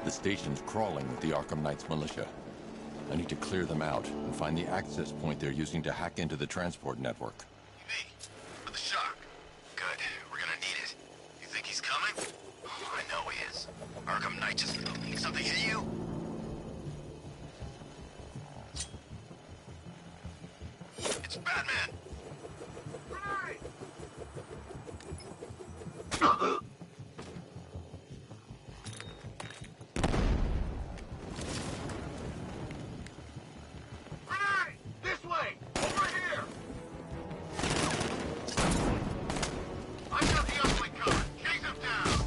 The station's crawling with the Arkham Knight's militia. I need to clear them out and find the access point they're using to hack into the transport network. Me? With the shock. Good. We're gonna need it. You think he's coming? Oh, I know he is. Arkham Knight just... Something hit you? It's Batman! Grenade! Grenade! This way! Over here! I got the ugly covered. Chase him down!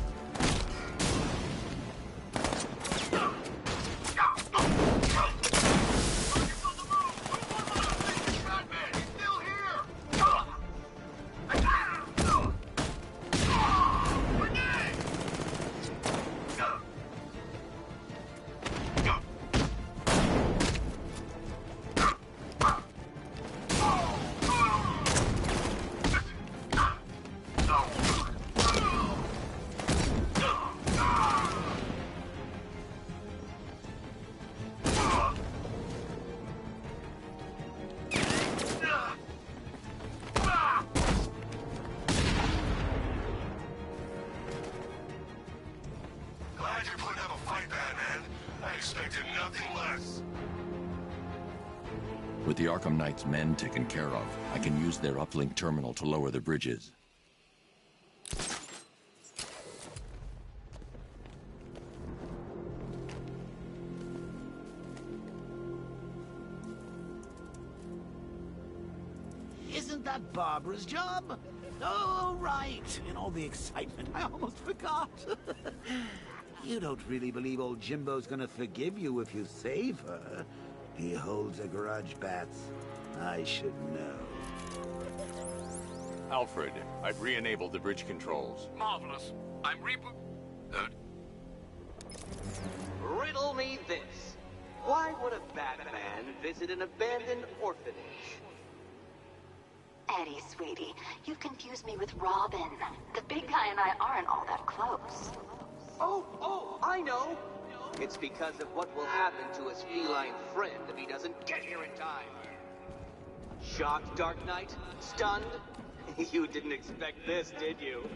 this. With the Arkham Knight's men taken care of, I can use their uplink terminal to lower the bridges. Isn't that Barbara's job? Oh, right. In all the excitement, I almost forgot. You don't really believe old Jimbo's gonna forgive you if you save her. He holds a grudge, Bats. I should know. Alfred, I've re-enabled the bridge controls. Marvelous. I'm Riddle me this. Why would a Batman visit an abandoned orphanage? Eddie, sweetie, you've confused me with Robin. The big guy and I aren't all that close. Oh, I know! It's because of what will happen to his feline friend if he doesn't get here in time. Shocked, Dark Knight? Stunned? You didn't expect this, did you?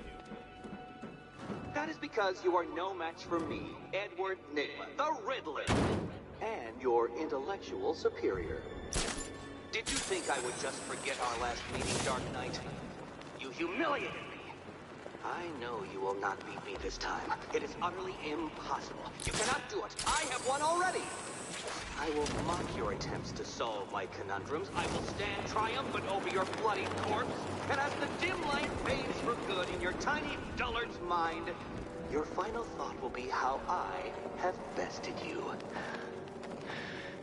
That is because you are no match for me, Edward Nygma, the Riddler, and your intellectual superior. Did you think I would just forget our last meeting, Dark Knight? You humiliated me. I know you will not beat me this time. It is utterly impossible. You cannot do it. I have won already. I will mock your attempts to solve my conundrums. I will stand triumphant over your bloody corpse. And as the dim light fades for good in your tiny dullard's mind, your final thought will be how I have bested you.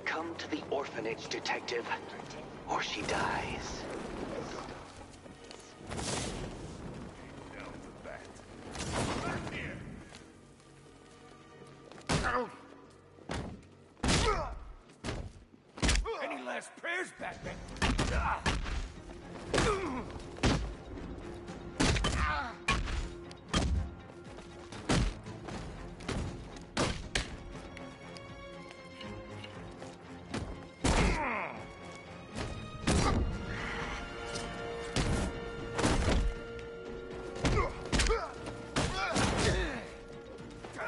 Come to the orphanage, detective, or she dies. Any last prayers, Batman?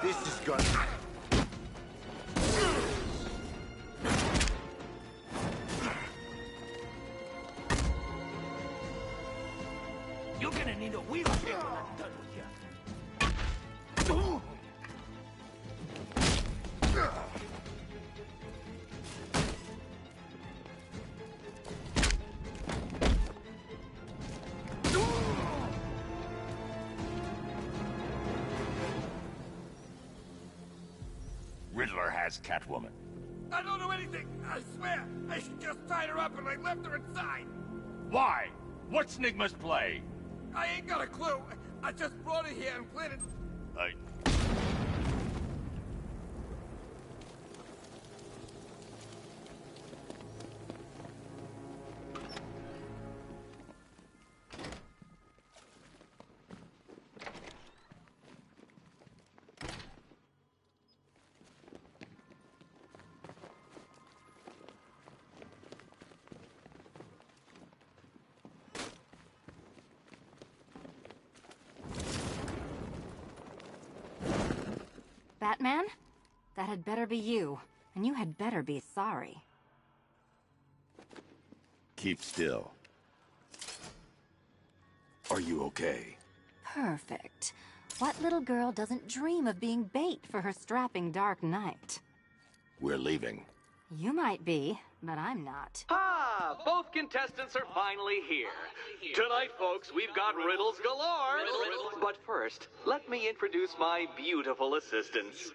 This is gonna... You're gonna need a wheelchair when I'm done with you. Riddler has Catwoman. I don't know anything, I swear. I just tied her up and I left her inside. Why? What's Nygma's play? I ain't got a clue. I just brought her here and planted... Batman? That had better be you. And you had better be sorry. Keep still. Are you okay? Perfect. What little girl doesn't dream of being bait for her strapping Dark Knight? We're leaving. You might be, but I'm not. Ah, both contestants are finally here. Tonight, folks, we've got riddles galore. But first, let me introduce my beautiful assistants.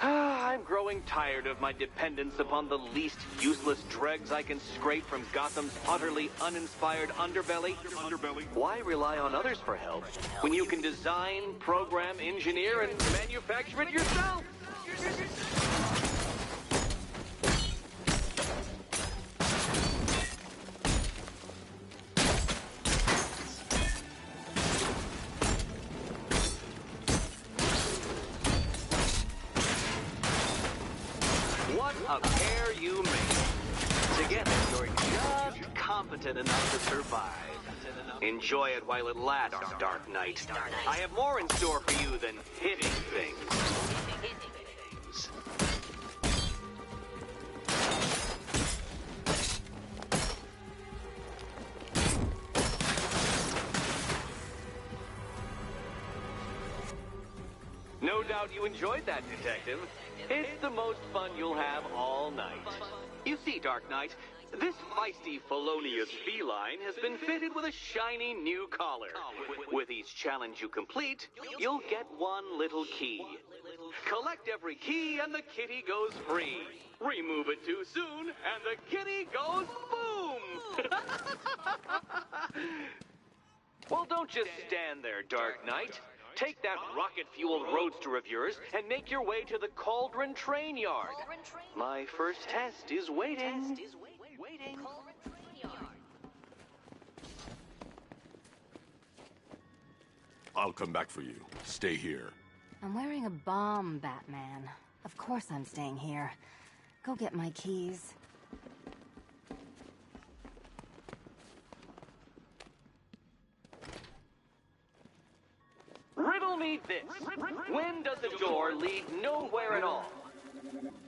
I'm growing tired of my dependence upon the least useless dregs I can scrape from Gotham's utterly uninspired underbelly. Why rely on others for help when you can design, program, engineer, and manufacture it yourself? A pair you make. Together, you're just competent enough to survive. Enjoy it while it lasts, Dark Knight. I have more in store for you than hitting things. No doubt you enjoyed that, Detective. It's the most fun you'll have all night. You see, Dark Knight, this feisty, felonious feline has been fitted with a shiny new collar. With each challenge you complete, you'll get one little key. Collect every key and the kitty goes free. Remove it too soon and the kitty goes boom! Well, don't just stand there, Dark Knight. Take that rocket-fueled roadster of yours and make your way to the Cauldron Train Yard. My first test is waiting. I'll come back for you. Stay here. I'm wearing a bomb, Batman. Of course I'm staying here. Go get my keys. Riddle me this. When does a door lead nowhere at all?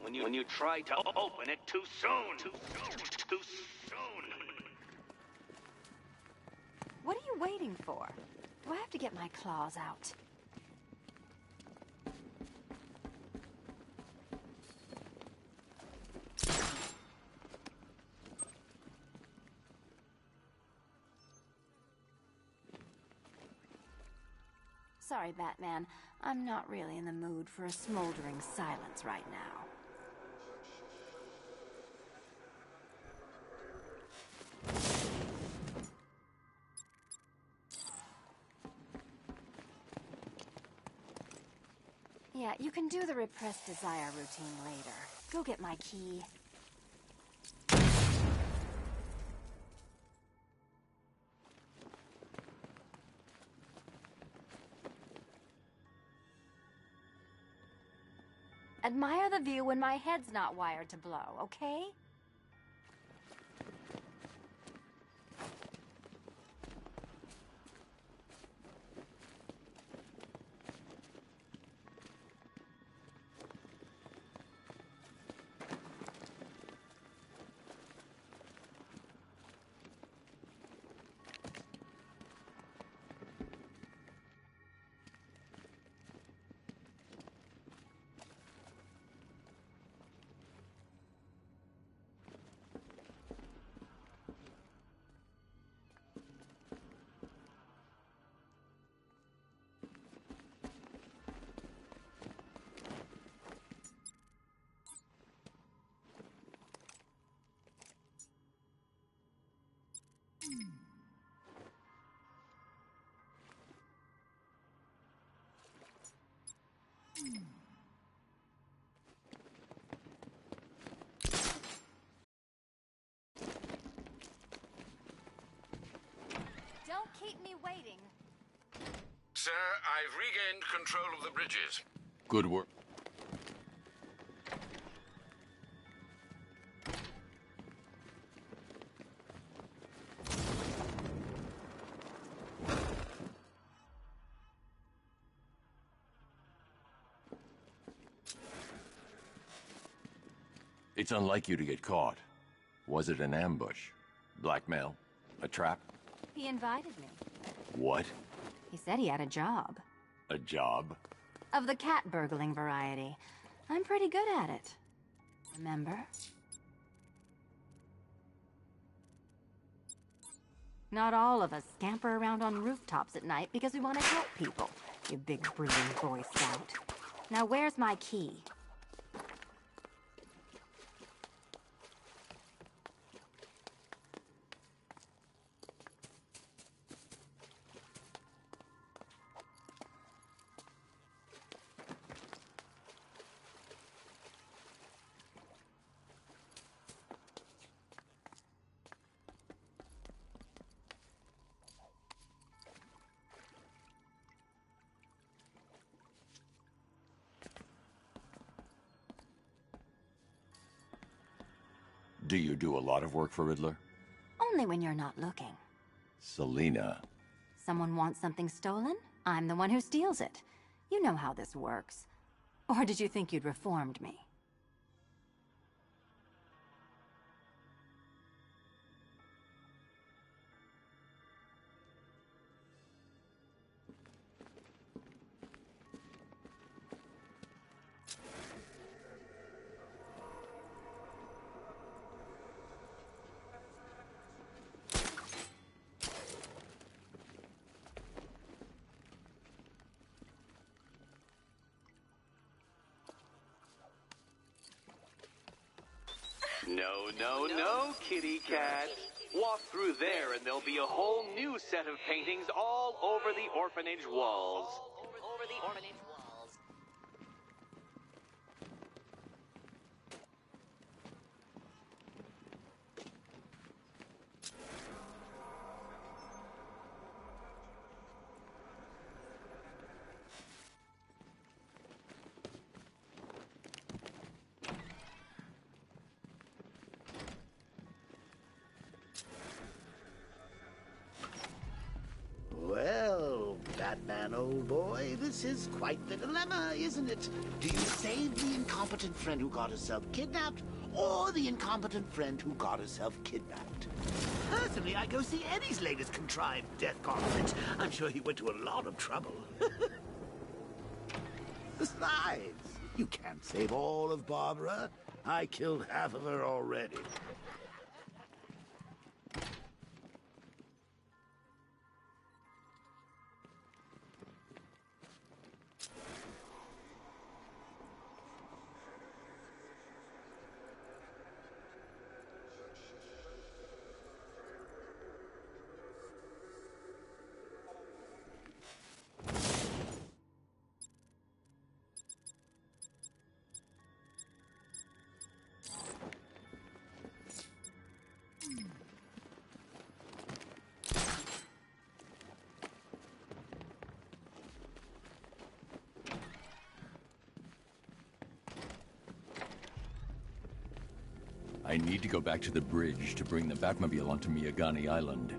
When you try to open it too soon. Too soon. What are you waiting for? Do I have to get my claws out? Sorry, Batman. I'm not really in the mood for a smoldering silence right now. Yeah, you can do the repressed desire routine later. Go get my key. Admire the view when my head's not wired to blow, okay? Don't keep me waiting. Sir, I've regained control of the bridges. Good work. It's unlike you to get caught. Was it an ambush? Blackmail? A trap? He invited me. What? He said he had a job. A job? Of the cat burgling variety. I'm pretty good at it. Remember? Not all of us scamper around on rooftops at night because we want to help people, you big brooding Boy Scout. Now where's my key? Do you do a lot of work for Riddler? Only when you're not looking. Selina. Someone wants something stolen? I'm the one who steals it. You know how this works. Or did you think you'd reformed me? No, no, no, kitty cat. Walk through there and there'll be a whole new set of paintings all over the orphanage walls. Well, Batman, old boy, this is quite the dilemma, isn't it? Do you save the incompetent friend who got herself kidnapped, or the incompetent friend who got herself kidnapped? Personally, I go see Eddie's latest contrived death gauntlet. I'm sure he went to a lot of trouble. Besides, you can't save all of Barbara. I killed half of her already. I need to go back to the bridge to bring the Batmobile onto Miyagani Island.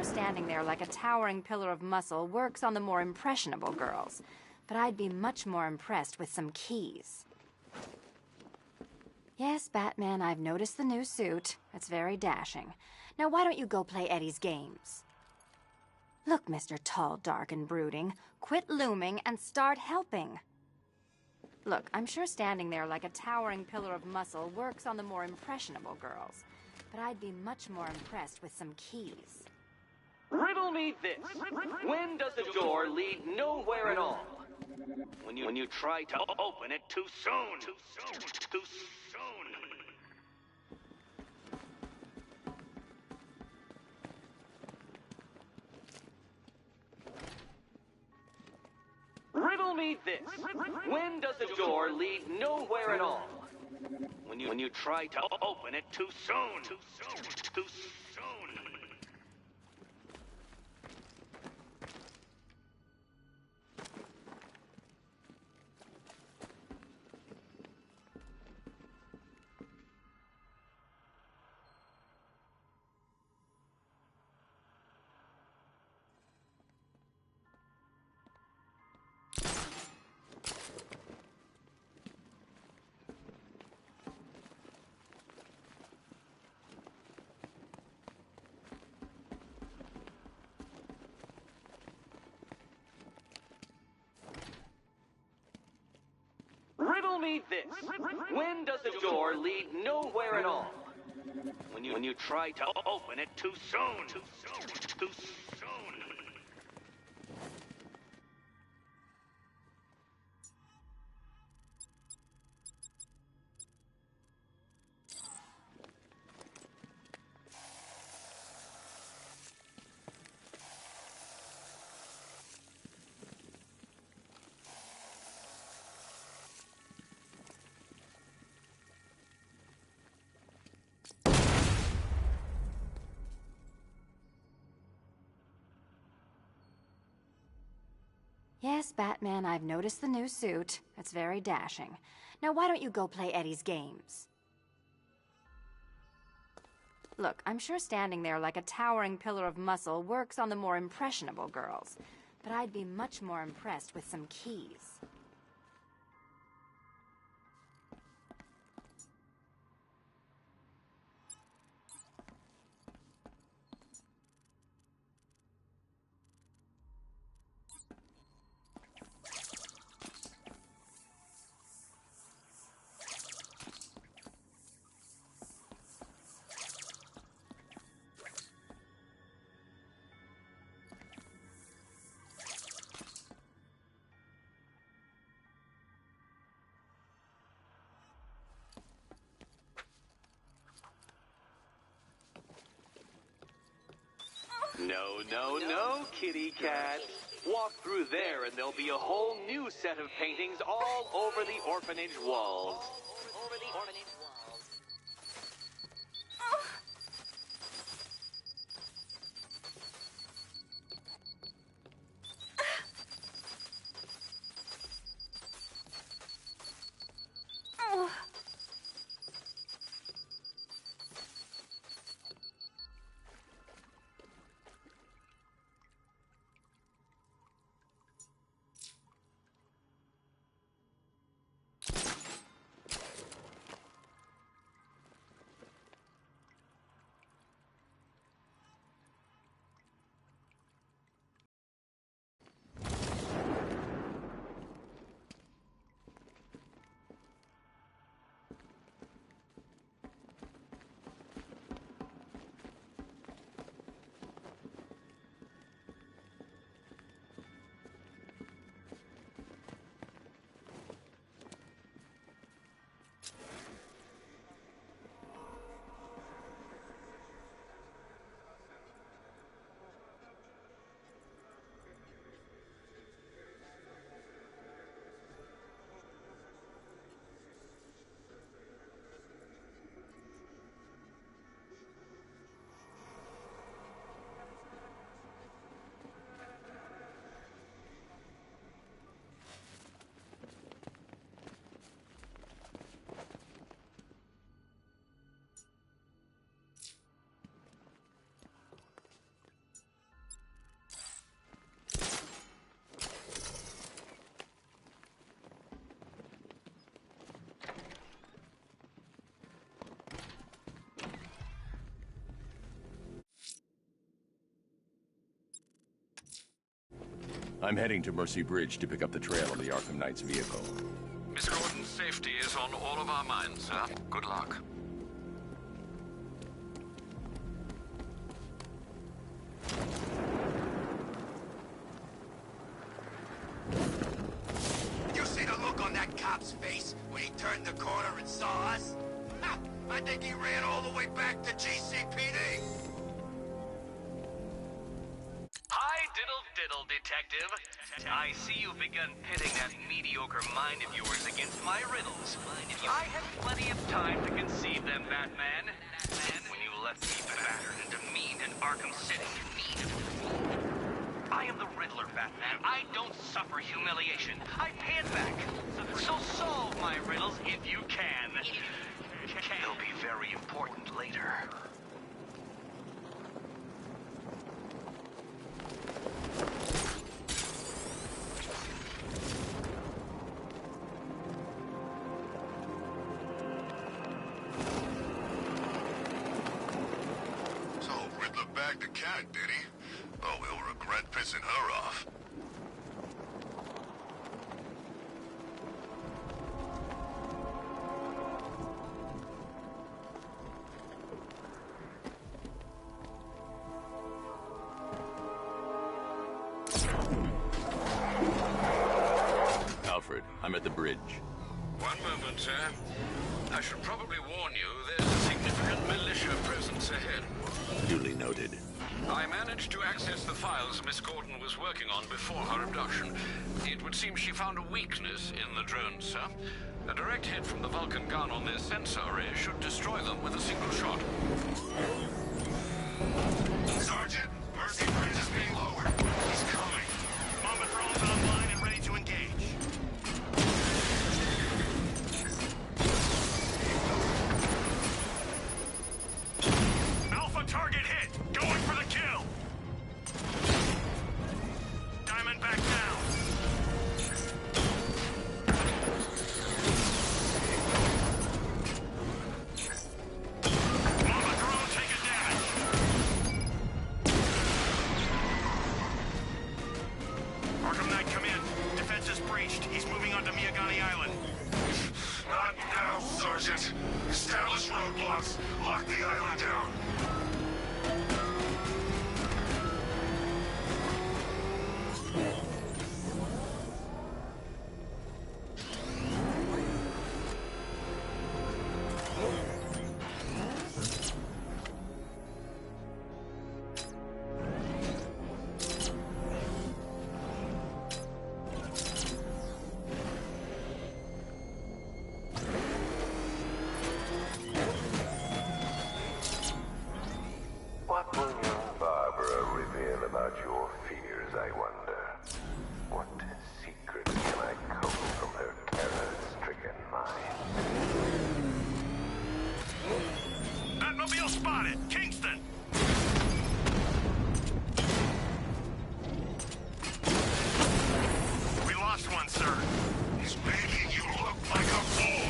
sure standing there like a towering pillar of muscle works on the more impressionable girls. But I'd be much more impressed with some keys. Yes, Batman, I've noticed the new suit. It's very dashing. Now why don't you go play Eddie's games? Look, Mr. Tall, Dark, and Brooding, quit looming and start helping. Look, I'm sure standing there like a towering pillar of muscle works on the more impressionable girls. But I'd be much more impressed with some keys. Riddle me this. When does a door lead nowhere at all? When you try to open it too soon. Too soon. Riddle me this. When does a door lead nowhere at all? When you try to open it too soon. Too soon. Riddle me this. When does a door lead nowhere at all? When you try to open it too soon. Too soon. Yes, Batman, I've noticed the new suit. It's very dashing. Now why don't you go play Eddie's games? Look, I'm sure standing there like a towering pillar of muscle works on the more impressionable girls. But I'd be much more impressed with some keys. No, kitty cat. Walk through there and there'll be a whole new set of paintings all over the orphanage walls. I'm heading to Mercy Bridge to pick up the trail of the Arkham Knight's vehicle. Miss Gordon's safety is on all of our minds, sir. Good luck. You see the look on that cop's face when he turned the corner and saw us? Ha! I think he ran all the way back to GCPD. Hi, diddle, detective. I see you've begun pitting that mediocre mind of yours against my riddles. I had plenty of time to conceive them, Batman. When you left me battered and demeaned in Arkham City. I am the Riddler, Batman. I don't suffer humiliation. I pan back. So solve my riddles if you can. They'll be very important later. So, Riddler bagged the cat, did he? Oh, he'll regret pissing her off. Alfred, I'm at the bridge. One moment, sir. I should probably warn you there's a significant militia presence ahead. Duly noted. I managed to access the files Miss Gordon was working on before her abduction. It would seem she found a weakness in the drones, sir. A direct hit from the Vulcan gun on their sensor array should destroy them with a single shot. Sergeant, Mercy Bridge is being lowered. He's coming. Mama drones online and ready to engage. Alpha target hit. Going for the kill. Diamond back down. Mama drone taking damage. Arkham Knight, come in. Defense is breached. He's moving onto Miyagani Island. Not now, Sergeant. Establish roadblocks. Lock the island down. What will young Barbara reveal about your fears, I wonder? What secrets can I coax from her terror-stricken mind? Batmobile spotted! Kingston! We lost one, sir. He's making you look like a fool.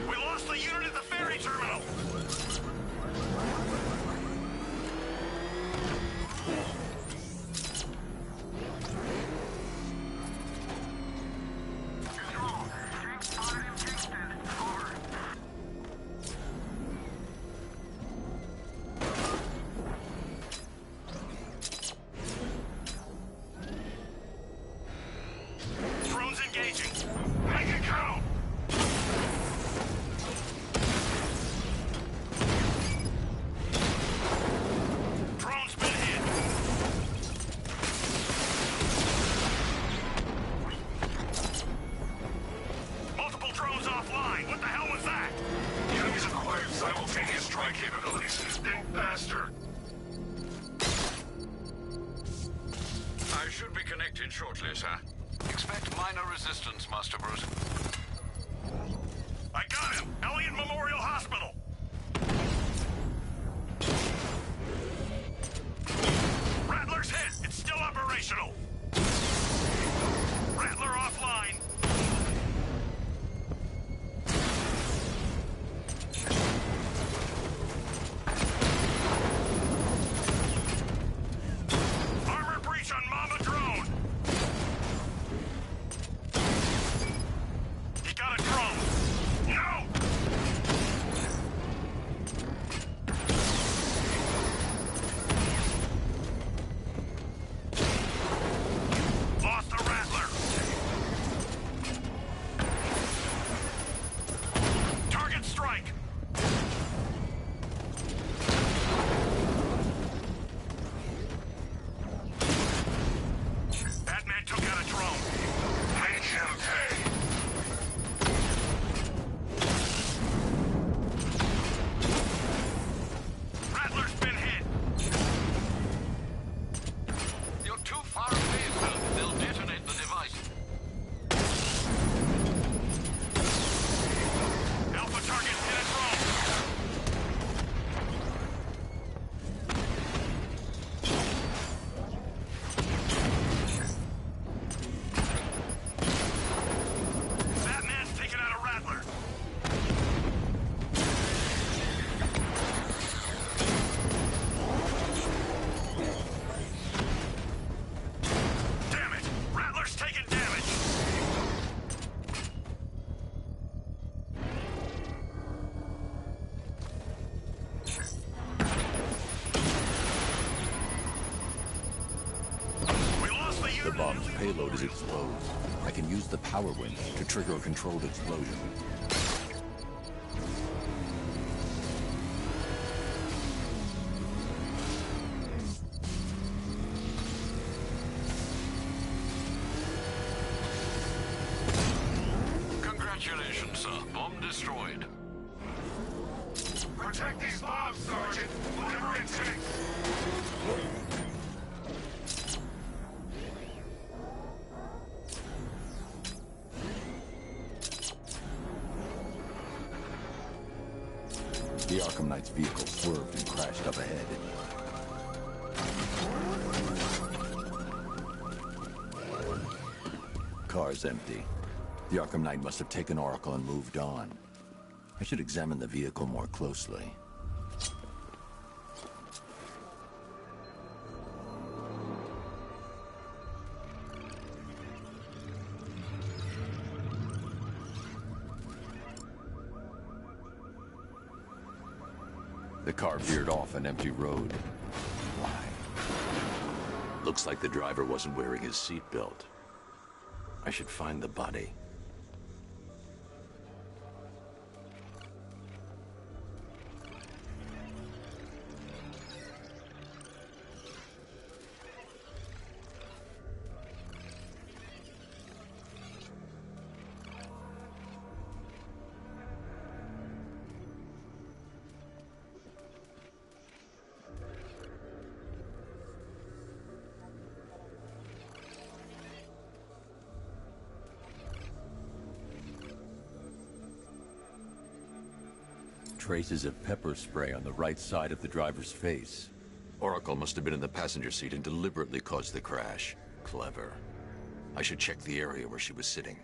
We lost the unit at the ferry terminal! Drones engaging. Make it count. Drone's been hit. Multiple drones offline. What the hell was that? The enemy's acquired simultaneous strike capabilities. Think faster. I should be connected shortly, sir. Expect minor resistance, Master Bruce. I got him! Elliott Memorial Hospital! Rattler's hit! It's still operational! Rattler offline! payload is exposed, I can use the power winch to trigger a controlled explosion. Congratulations, sir. Bomb destroyed. Protect these bombs, Sergeant! Whatever it takes! The Arkham Knight's vehicle swerved and crashed up ahead. Car's empty. The Arkham Knight must have taken Oracle and moved on. I should examine the vehicle more closely. The car veered off an empty road. Why? Looks like the driver wasn't wearing his seatbelt. I should find the body. Traces of pepper spray on the right side of the driver's face. Oracle must have been in the passenger seat and deliberately caused the crash. Clever. I should check the area where she was sitting.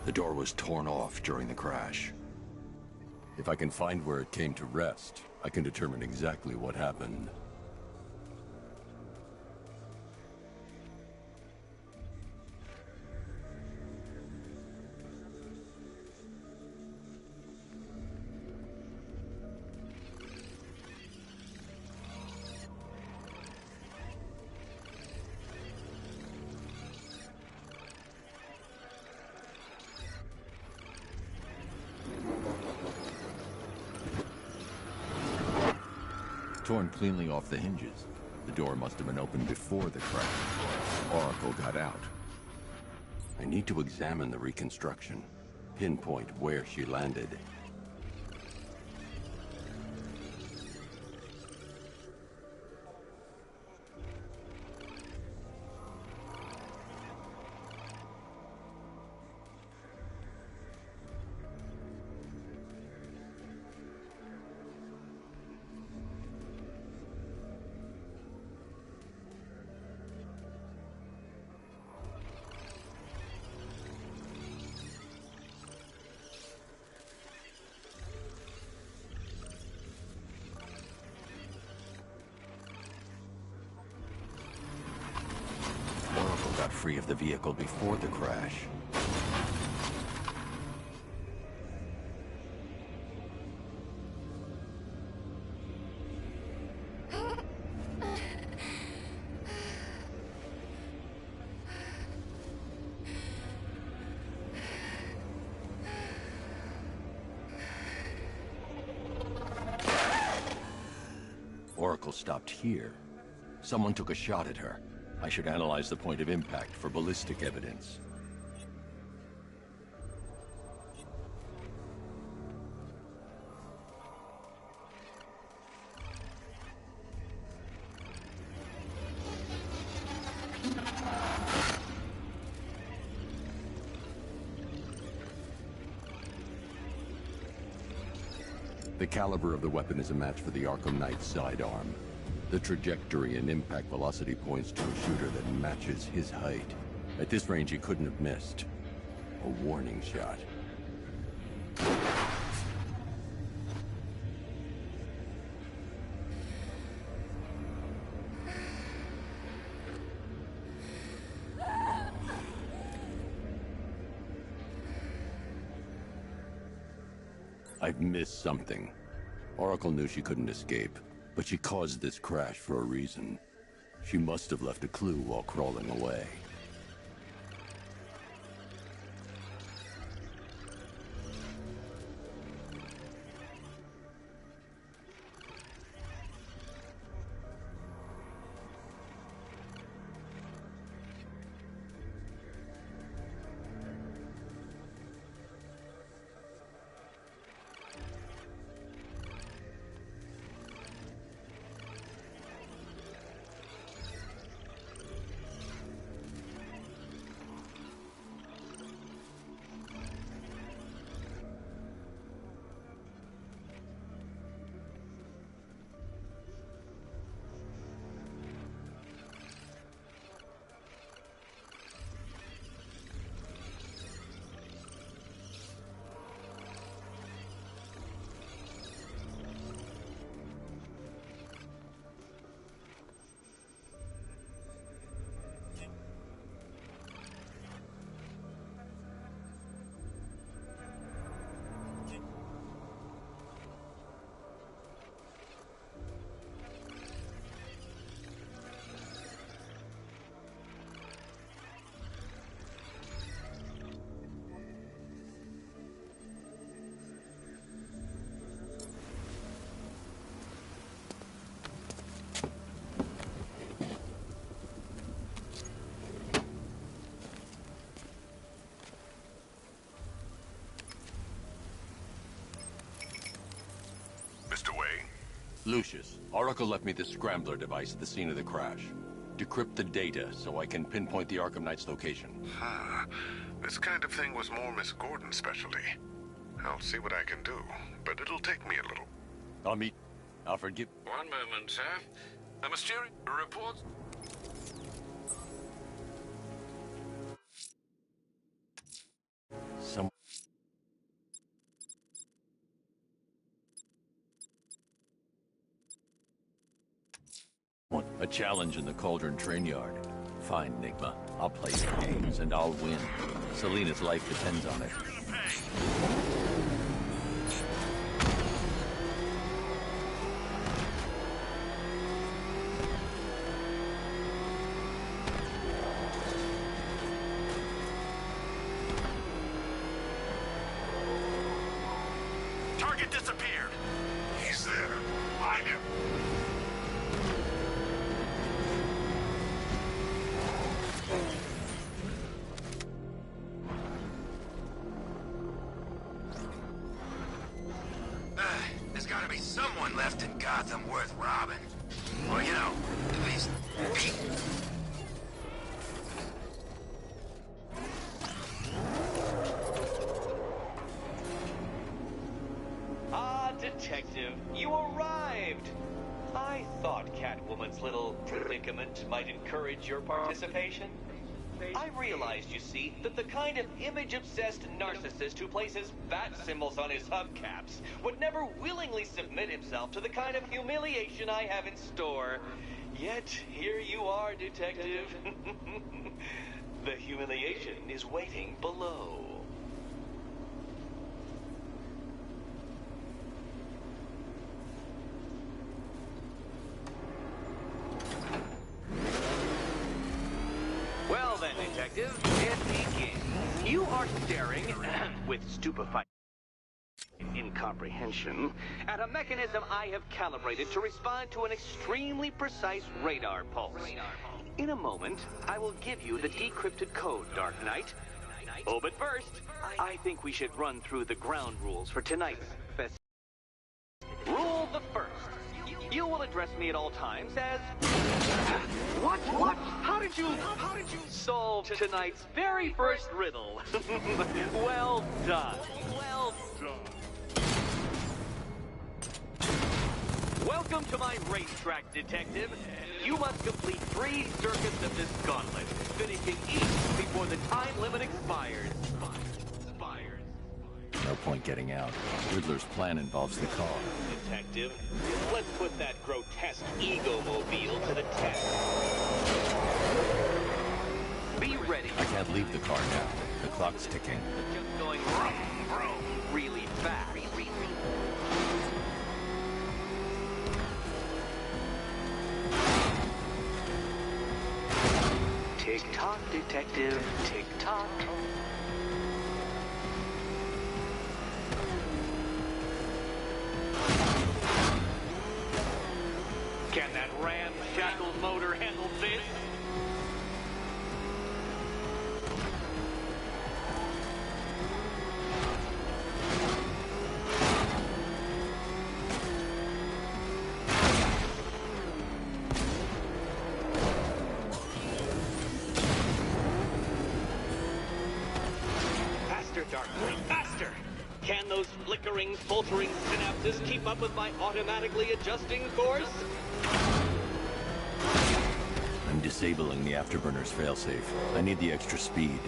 The door was torn off during the crash. If I can find where it came to rest, I can determine exactly what happened. Torn cleanly off the hinges. The door must have been opened before the crash. Oracle got out. I need to examine the reconstruction, pinpoint where she landed. Got free of the vehicle before the crash. Oracle stopped here. Someone took a shot at her. I should analyze the point of impact for ballistic evidence. The caliber of the weapon is a match for the Arkham Knight's sidearm. The trajectory and impact velocity points to a shooter that matches his height. At this range, he couldn't have missed. A warning shot. I've missed something. Oracle knew she couldn't escape, but she caused this crash for a reason. She must have left a clue while crawling away. Mr. Wayne? Lucius, Oracle left me the Scrambler device at the scene of the crash. Decrypt the data so I can pinpoint the Arkham Knight's location. This kind of thing was more Miss Gordon's specialty. I'll see what I can do, but it'll take me a little. I'll meet Alfred. One moment, sir. A mysterious report. A challenge in the Cauldron train yard. Fine, Nigma. I'll play your games and I'll win. Selina's life depends on it. Target disappeared. He's there. Find him. There's gotta be someone left in Gotham worth robbing. Or, you know, at least beating. Ah, Detective, you arrived! I thought Catwoman's little predicament might encourage your participation. I realized, you see, that the kind of image-obsessed narcissist who places bat symbols on his hubcaps would never willingly submit himself to the kind of humiliation I have in store. Yet, here you are, Detective. The humiliation is waiting below. Well then, Detective, it begins. You are staring with stupefying incomprehension at a mechanism I have calibrated to respond to an extremely precise radar pulse. In a moment, I will give you the decrypted code, Dark Knight. Oh, but first, I think we should run through the ground rules for tonight's fest. Rule the first. You will address me at all times as... What? How did you solve tonight's very first riddle? Well done. Well done. Welcome to my racetrack, Detective. You must complete 3 circuits of this gauntlet, finishing each before the time limit expires. No point getting out. Riddler's plan involves the car. Detective, let's put that grotesque ego-mobile to the test. Be ready. I can't leave the car now. The clock's ticking. Just going vroom, vroom, really fast. Tick-tock, detective, tick-tock. Can that ramshackle motor handle this? Faster, Darkling, faster! Can those flickering, faltering synapses keep up with my automatically adjusting course? I'm disabling the afterburner's failsafe. I need the extra speed.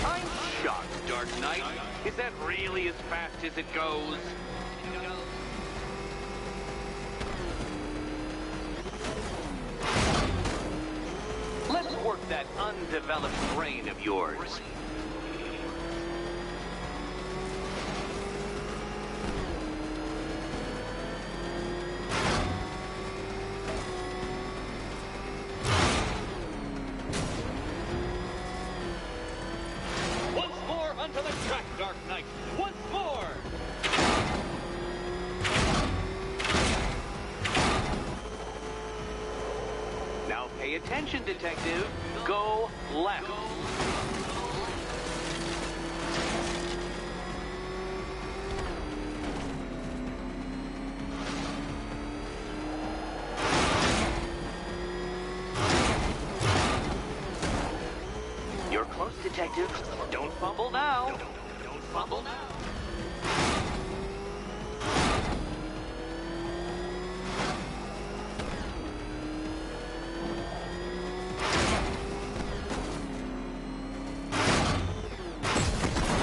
I'm shocked, Dark Knight. Is that really as fast as it goes? Let's work that undeveloped brain of yours. Once more onto the track, Dark Knight. Once more! Now pay attention, detective. Go left. You're close, detective. Don't fumble now. Don't fumble now.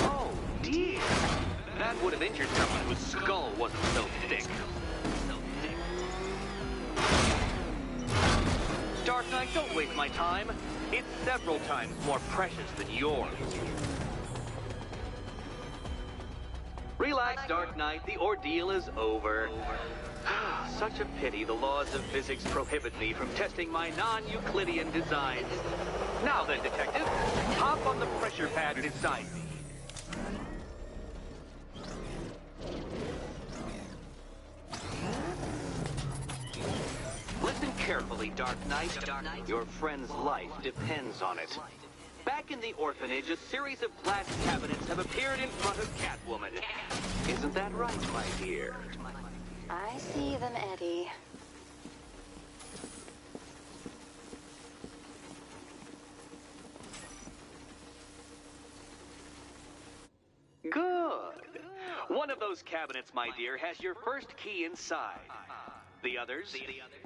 Oh, dear. That would have injured someone whose skull wasn't so thick. Dark Knight, don't waste my time. It's several times more precious than yours. Relax, Dark Knight. The ordeal is over. Such a pity the laws of physics prohibit me from testing my non-Euclidean designs. Now then, detective, hop on the pressure pad beside me. Listen carefully, Dark Knight. Your friend's life depends on it. Back in the orphanage, a series of glass cabinets have appeared in front of Catwoman. Isn't that right, my dear? I see them, Eddie. Good. One of those cabinets, my dear, has your first key inside. The others,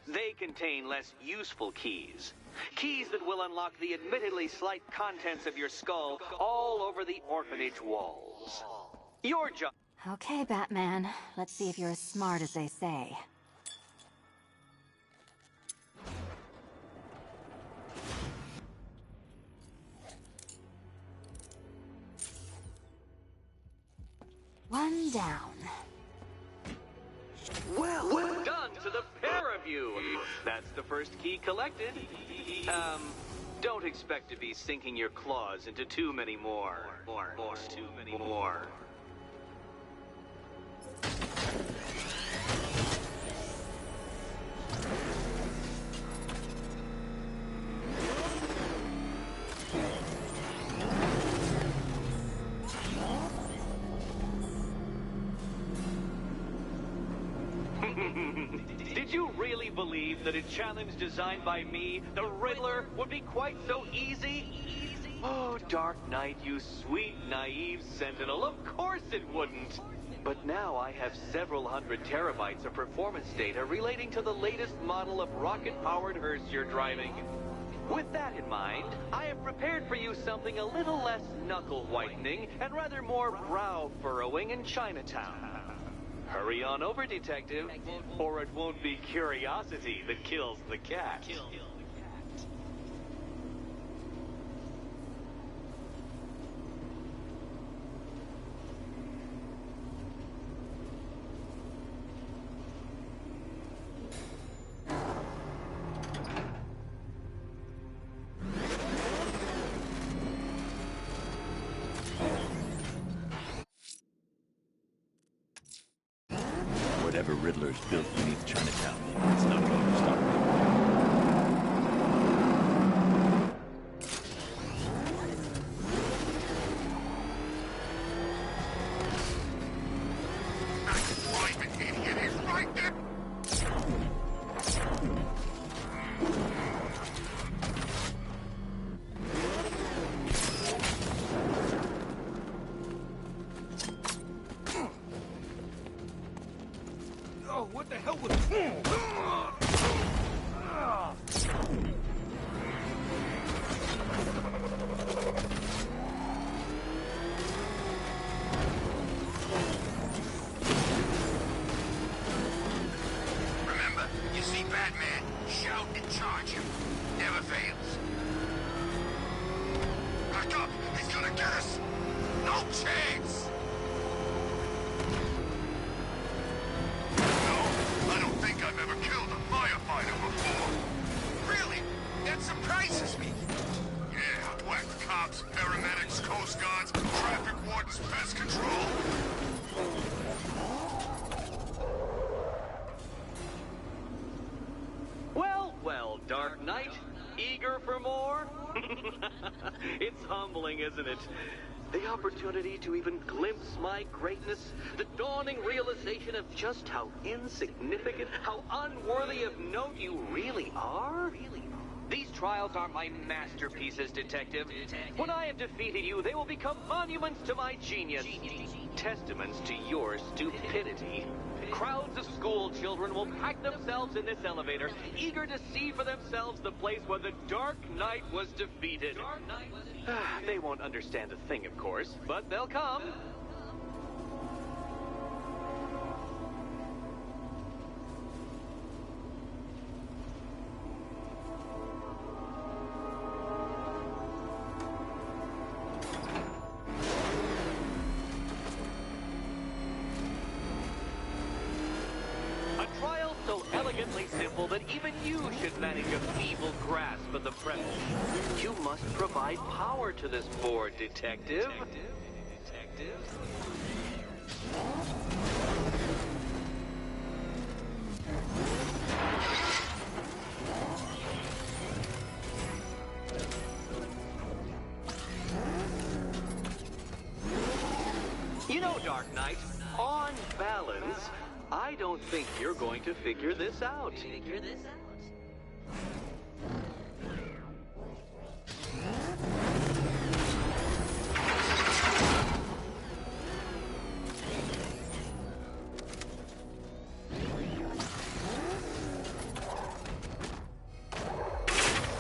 they contain less useful keys. Keys that will unlock the admittedly slight contents of your skull all over the orphanage walls. Your job... Okay, Batman. Let's see if you're as smart as they say. One down. Well done to the pair of you. That's the first key collected. Don't expect to be sinking your claws into too many more. Too many more. Did you really believe that a challenge designed by me, the Riddler, would be quite so easy? Oh, Dark Knight, you sweet, naive sentinel, of course it wouldn't. But now I have several hundred terabytes of performance data relating to the latest model of rocket-powered hearse you're driving. With that in mind, I have prepared for you something a little less knuckle-whitening and rather more brow-furrowing in Chinatown. Hurry on over, detective, or it won't be curiosity that kills the cat. trailers built beneath Chinatown. It's not going to stop me. Oh, what the hell was... Remember, you see Batman, shout and charge him. Never fails. Back up! He's gonna get us! No chance! I don't think I've ever killed a firefighter before. Really? That surprises me. Yeah, whacked cops, paramedics, coast guards, traffic wardens, pest control. Well, well, Dark Knight. Eager for more? It's humbling, isn't it? The opportunity to even glimpse my greatness, the dawning realization of just how insignificant, how unworthy of note you really are. These trials are my masterpieces, Detective. When I have defeated you, they will become monuments to my genius, testaments to your stupidity. Crowds of school children will pack themselves in this elevator, eager to see for themselves the place where the Dark Knight was defeated. They won't understand a thing, of course, but they'll come. So elegantly simple that even you should manage a feeble grasp of the premise. You must provide power to this board, Detective. You know, Dark Knight, on balance, I don't think you're going to figure this out.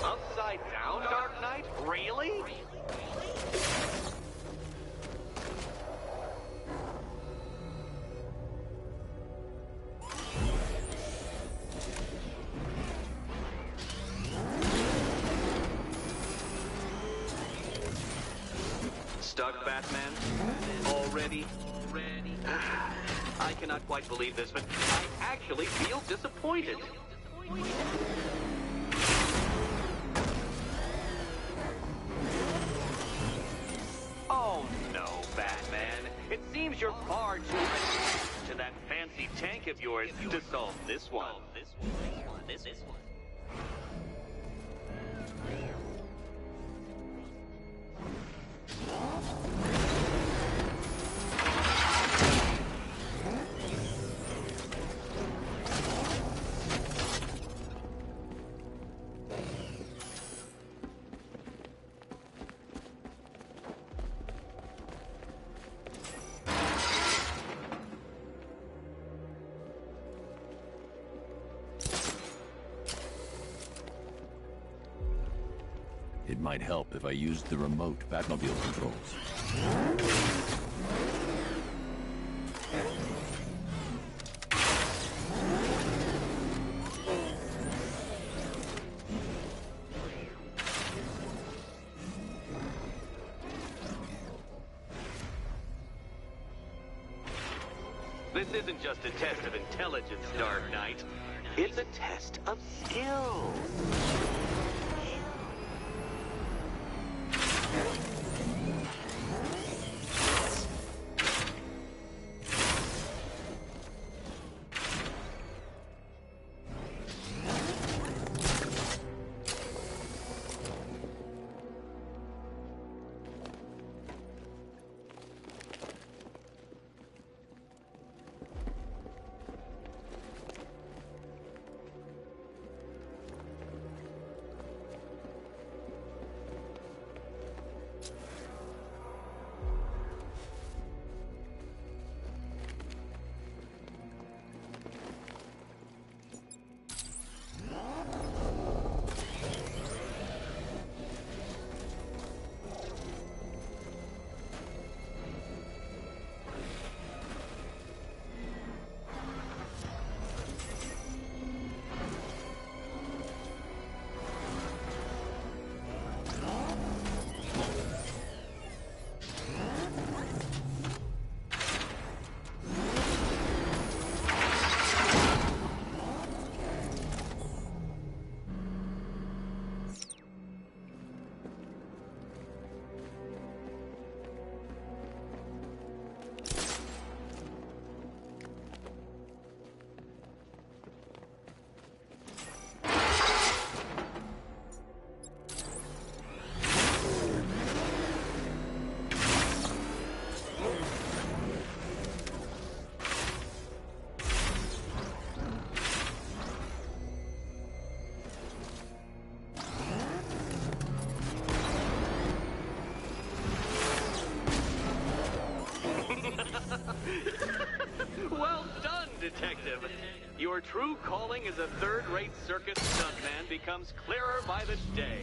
Upside down, Dark Knight? Really? Stuck, Batman? Already? I cannot quite believe this, but I actually feel disappointed. Oh no, Batman. It seems you're far too attached to that fancy tank of yours to solve this one. This one. It might help if I used the remote Batmobile controls. This isn't just a test of intelligence, Dark Knight. It's a test of skill. your true calling as a third-rate circus stuntman becomes clearer by the day.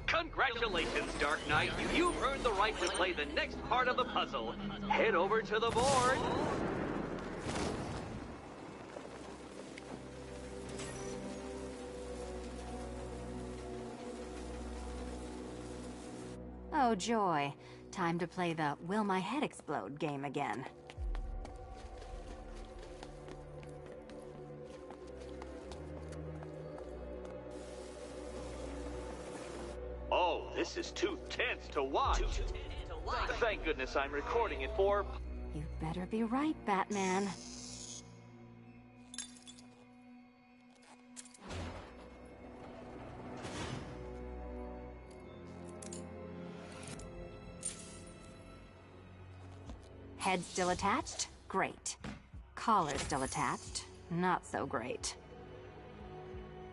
Congratulations, Dark Knight. You've earned the right to play the next part of the puzzle. Head over to the board. Oh, joy. Time to play the Will My Head Explode game again. Oh, this is too tense to watch. Thank goodness I'm recording it for... You better be right, Batman. Head still attached? Great. Collar still attached? Not so great.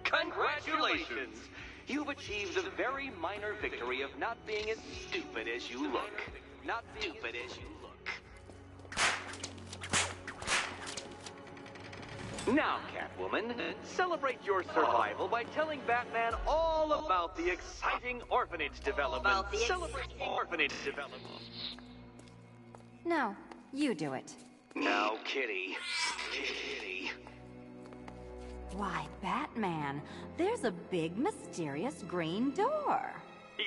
Congratulations! You've achieved the very minor victory of not being as stupid as you look. Not stupid as you look. Now, Catwoman, celebrate your survival by telling Batman all about the exciting orphanage development. Celebrate orphanage development. No, you do it. Now, Kitty. Kitty. Why, Batman, there's a big, mysterious green door.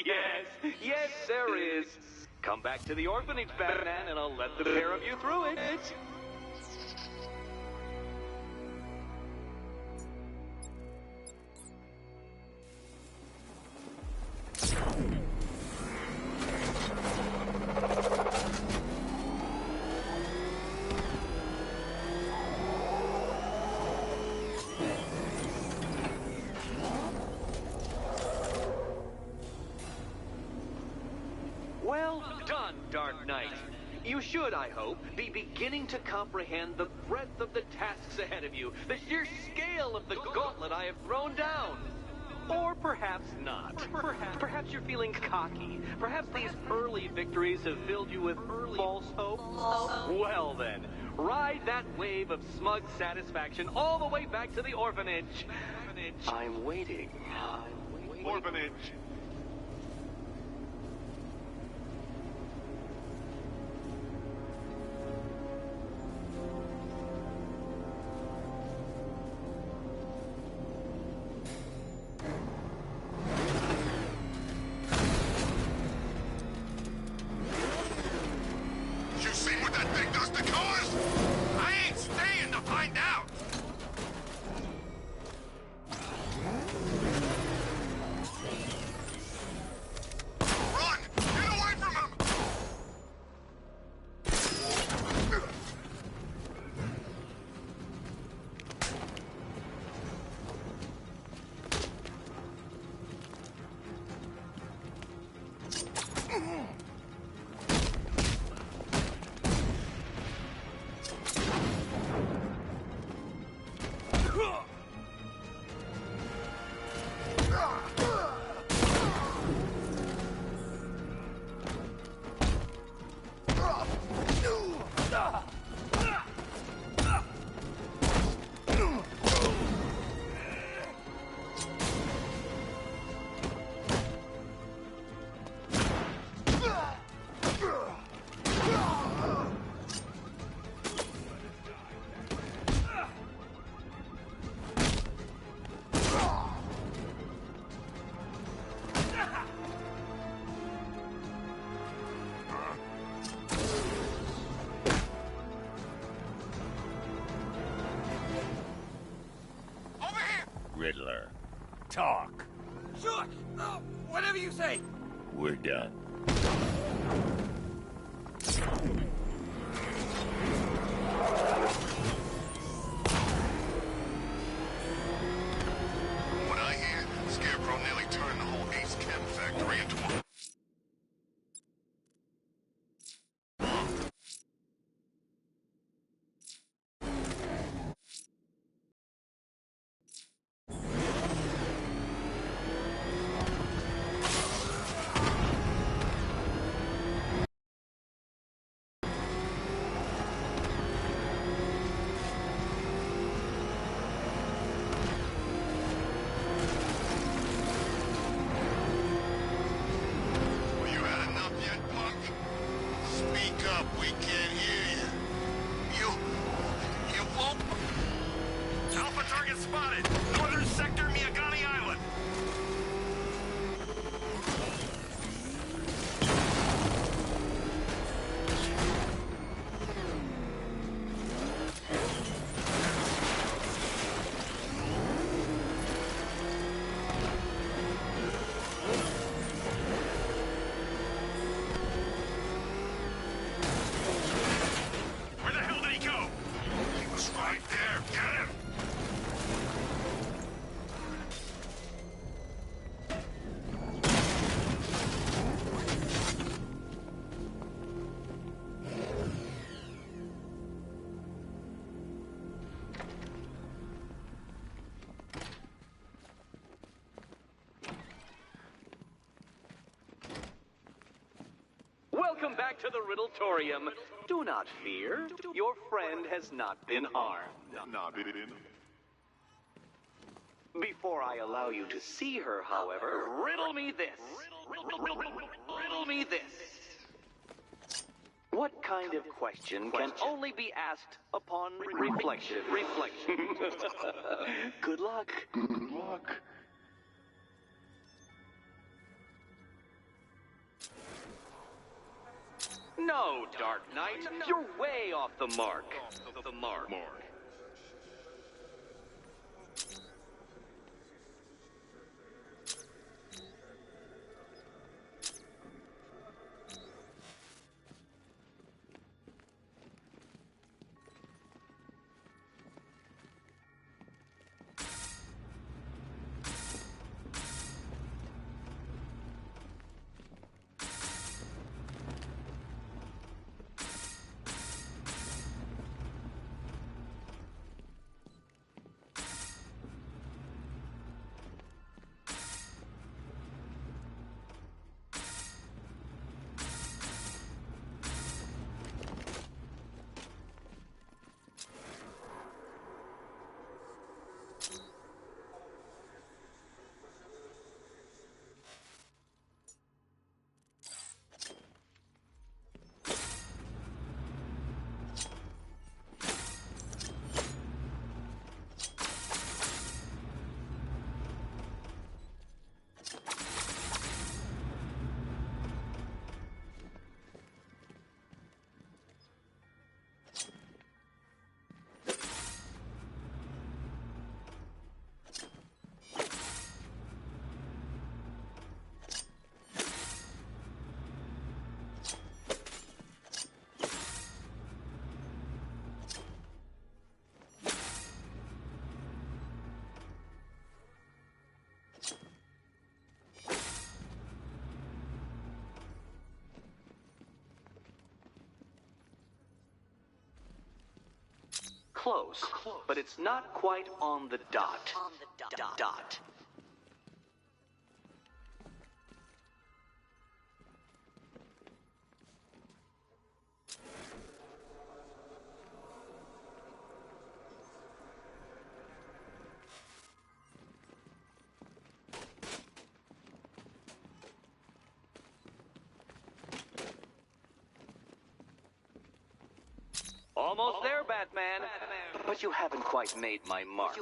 Yes, yes, there is. Come back to the orphanage, Batman, and I'll let the pair of you through it. Well done, Dark Knight. You should, I hope, be beginning to comprehend the breadth of the tasks ahead of you, the sheer scale of the gauntlet I have thrown down. Or perhaps not. Perhaps you're feeling cocky. Perhaps these early victories have filled you with false hope. Well then, ride that wave of smug satisfaction all the way back to the orphanage. I'm waiting. Orphanage. You seen what that thing does to cars? I ain't staying to find out! Run! Get away from him! Riddler, Talk. Sure. Whatever you say. we're done. From what I hear, Scarecrow nearly turned the whole Ace Chem factory into a... Welcome back to the Riddletorium. Do not fear. Your friend has not been harmed. Before I allow you to see her, however, riddle me this. Riddle me this. What kind of question can only be asked upon reflection? Good luck. Good luck. No, Dark Knight. You're way off the mark. The mark. Close, but it's not quite on the dot. Dot. Almost there, Batman. But you haven't quite made my mark.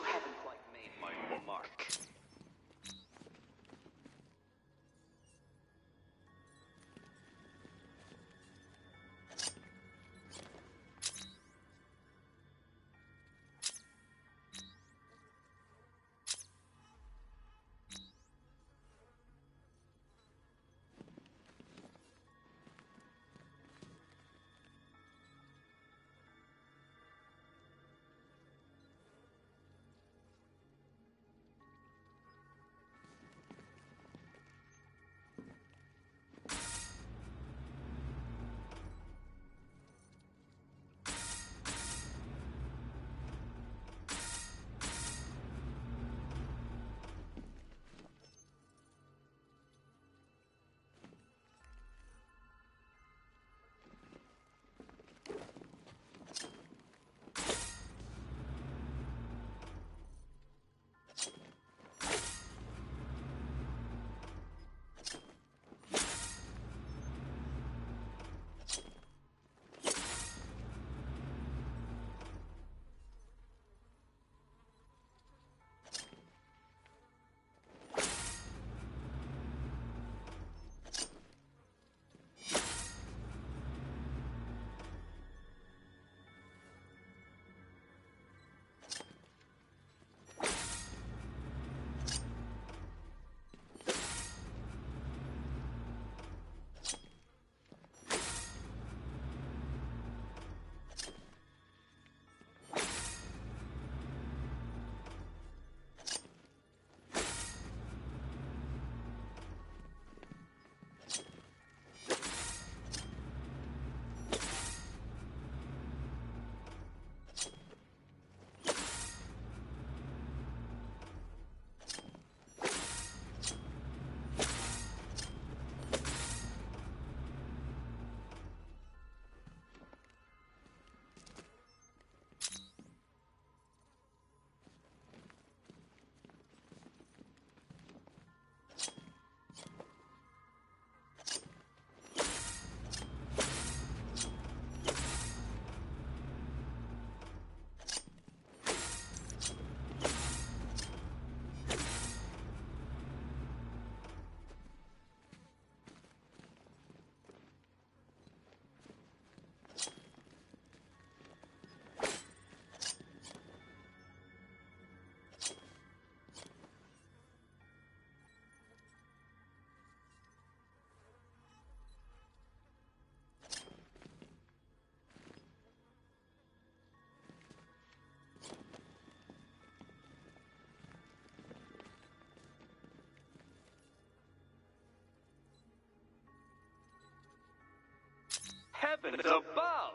heavens above!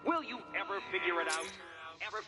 Will you ever figure it out? Ever.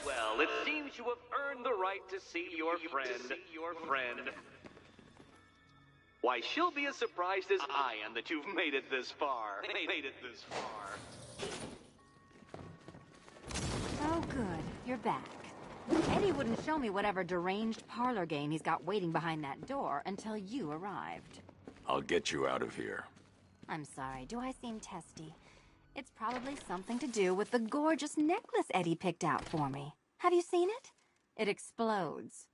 Well, it seems you have earned the right to see your friend. Why, she'll be as surprised as I am that you've made it this far. Oh, good. You're back. Eddie wouldn't show me whatever deranged parlor game he's got waiting behind that door until you arrived. I'll get you out of here. I'm sorry, do I seem testy? It's probably something to do with the gorgeous necklace Eddie picked out for me. Have you seen it? It explodes.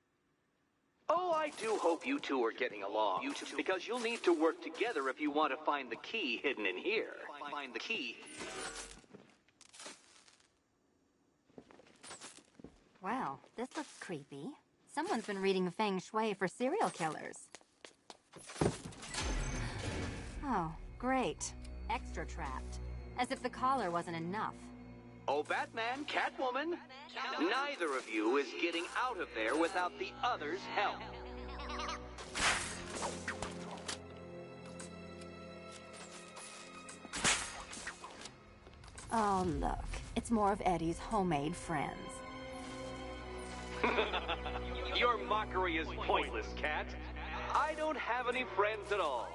Oh, I do hope you two are getting along. Because you'll need to work together if you want to find the key hidden in here. Find the key. Well, this looks creepy. Someone's been reading Feng Shui for serial killers. Oh, great. Extra trapped. As if the collar wasn't enough. Oh, Batman, Catwoman, neither of you is getting out of there without the other's help. Oh, look. It's more of Eddie's homemade friends. Your mockery is pointless, Cat. I don't have any friends at all.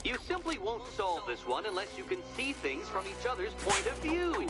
You simply won't solve this one unless you can see things from each other's point of view.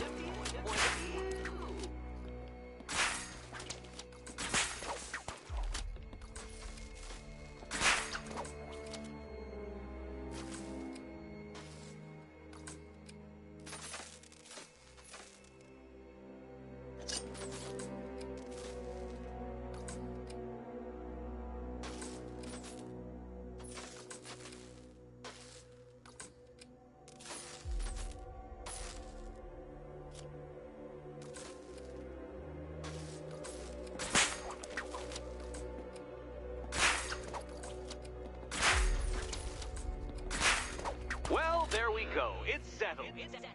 Well, there we go. It's settled.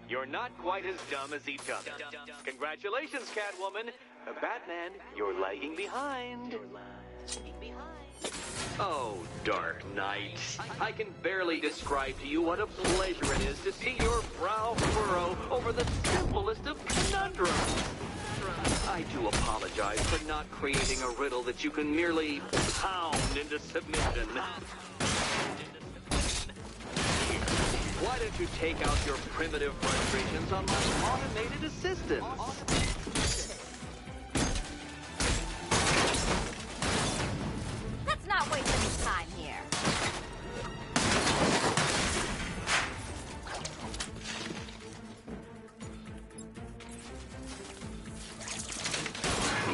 You're not quite as dumb as each other. Congratulations, Catwoman. Batman, you're lagging behind. Oh, Dark Knight. I can barely describe to you what a pleasure it is to see your brow furrow over the simplest of conundrums. I do apologize for not creating a riddle that you can merely pound into submission. Why don't you take out your primitive frustrations on my automated assistants? Let's not waste any time here.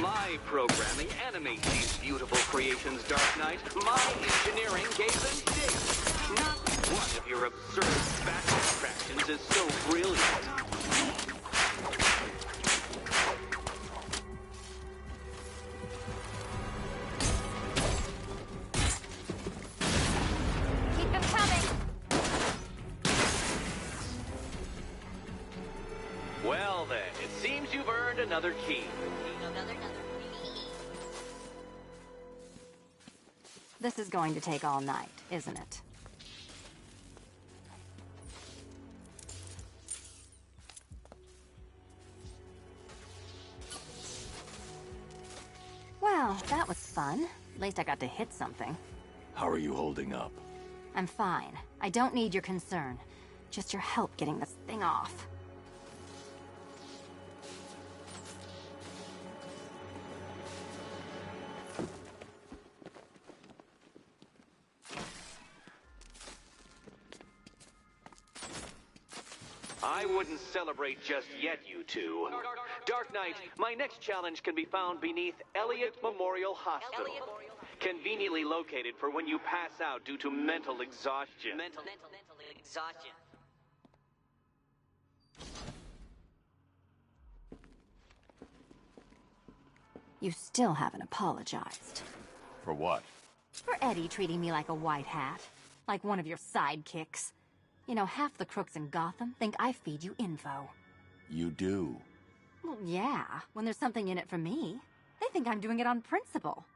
My programming animates these beautiful creations, Dark Knight. My engineering gave them shape. Not one of your absurd battle attractions is so brilliant. Keep them coming. Well then, it seems you've earned another key. This is going to take all night, isn't it? Well, that was fun. At least I got to hit something. How are you holding up? I'm fine. I don't need your concern. Just your help getting this thing off. I wouldn't celebrate just yet, you two. Dark Knight, my next challenge can be found beneath Elliott Memorial Hospital. Conveniently located for when you pass out due to mental exhaustion. Mental exhaustion. You still haven't apologized. For what? For Eddie treating me like a white hat. Like one of your sidekicks. You know, half the crooks in Gotham think I feed you info. You do. Well, yeah, when there's something in it for me. They think I'm doing it on principle.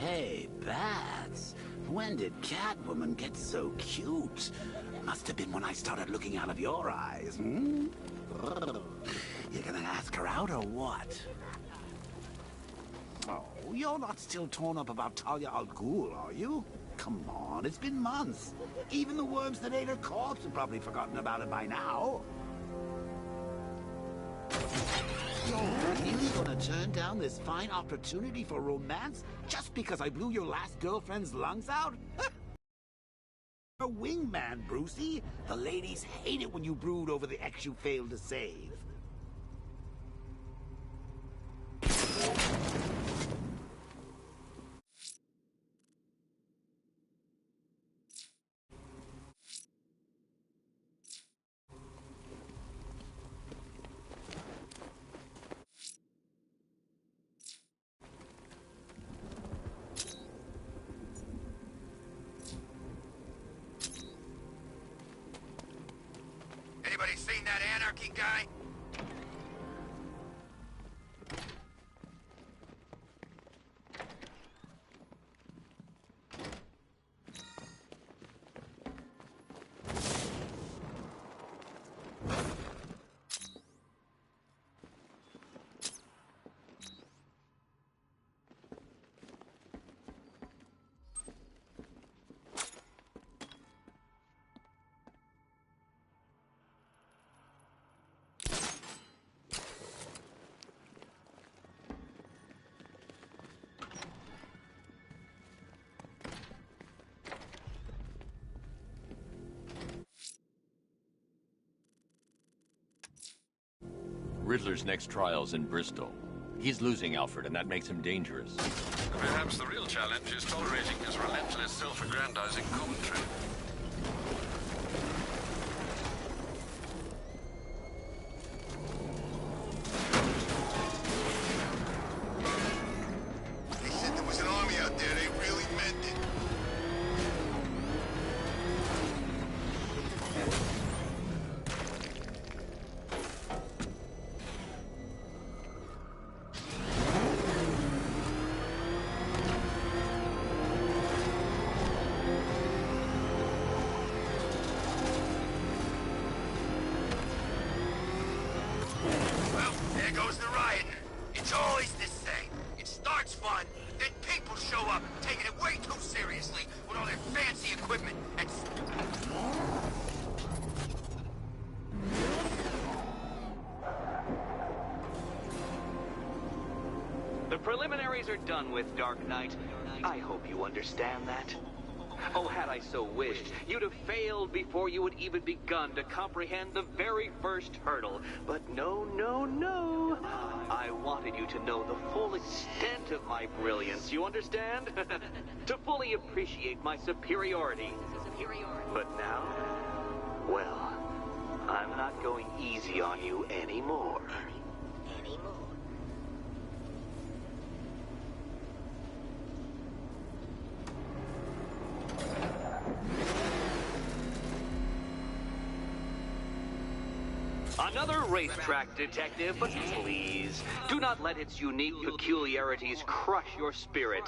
Hey, Bats. When did Catwoman get so cute? Must have been when I started looking out of your eyes, hmm? You gonna ask her out or what? Oh, you're not still torn up about Talia al Ghul, are you? Come on, it's been months. Even the worms that ate her corpse have probably forgotten about it by now. You're really gonna turn down this fine opportunity for romance just because I blew your last girlfriend's lungs out? A wingman, Brucey. The ladies hate it when you brood over the ex you failed to save. Anybody seen that anarchy guy? Riddler's next trial's in Bristol. He's losing Alfred, and that makes him dangerous. Perhaps the real challenge is tolerating his relentless self-aggrandizing commentary. They said there was an army out there. They really meant it. The preliminaries are done with, Dark Knight. I hope you understand that. Oh, had I so wished, you'd have failed before you had even begun to comprehend the very first hurdle. But no, no, no. I wanted you to know the full extent of my brilliance, you understand? To fully appreciate my superiority. But now, well, I'm not going easy on you anymore. Another racetrack, detective, but please, do not let its unique peculiarities crush your spirit.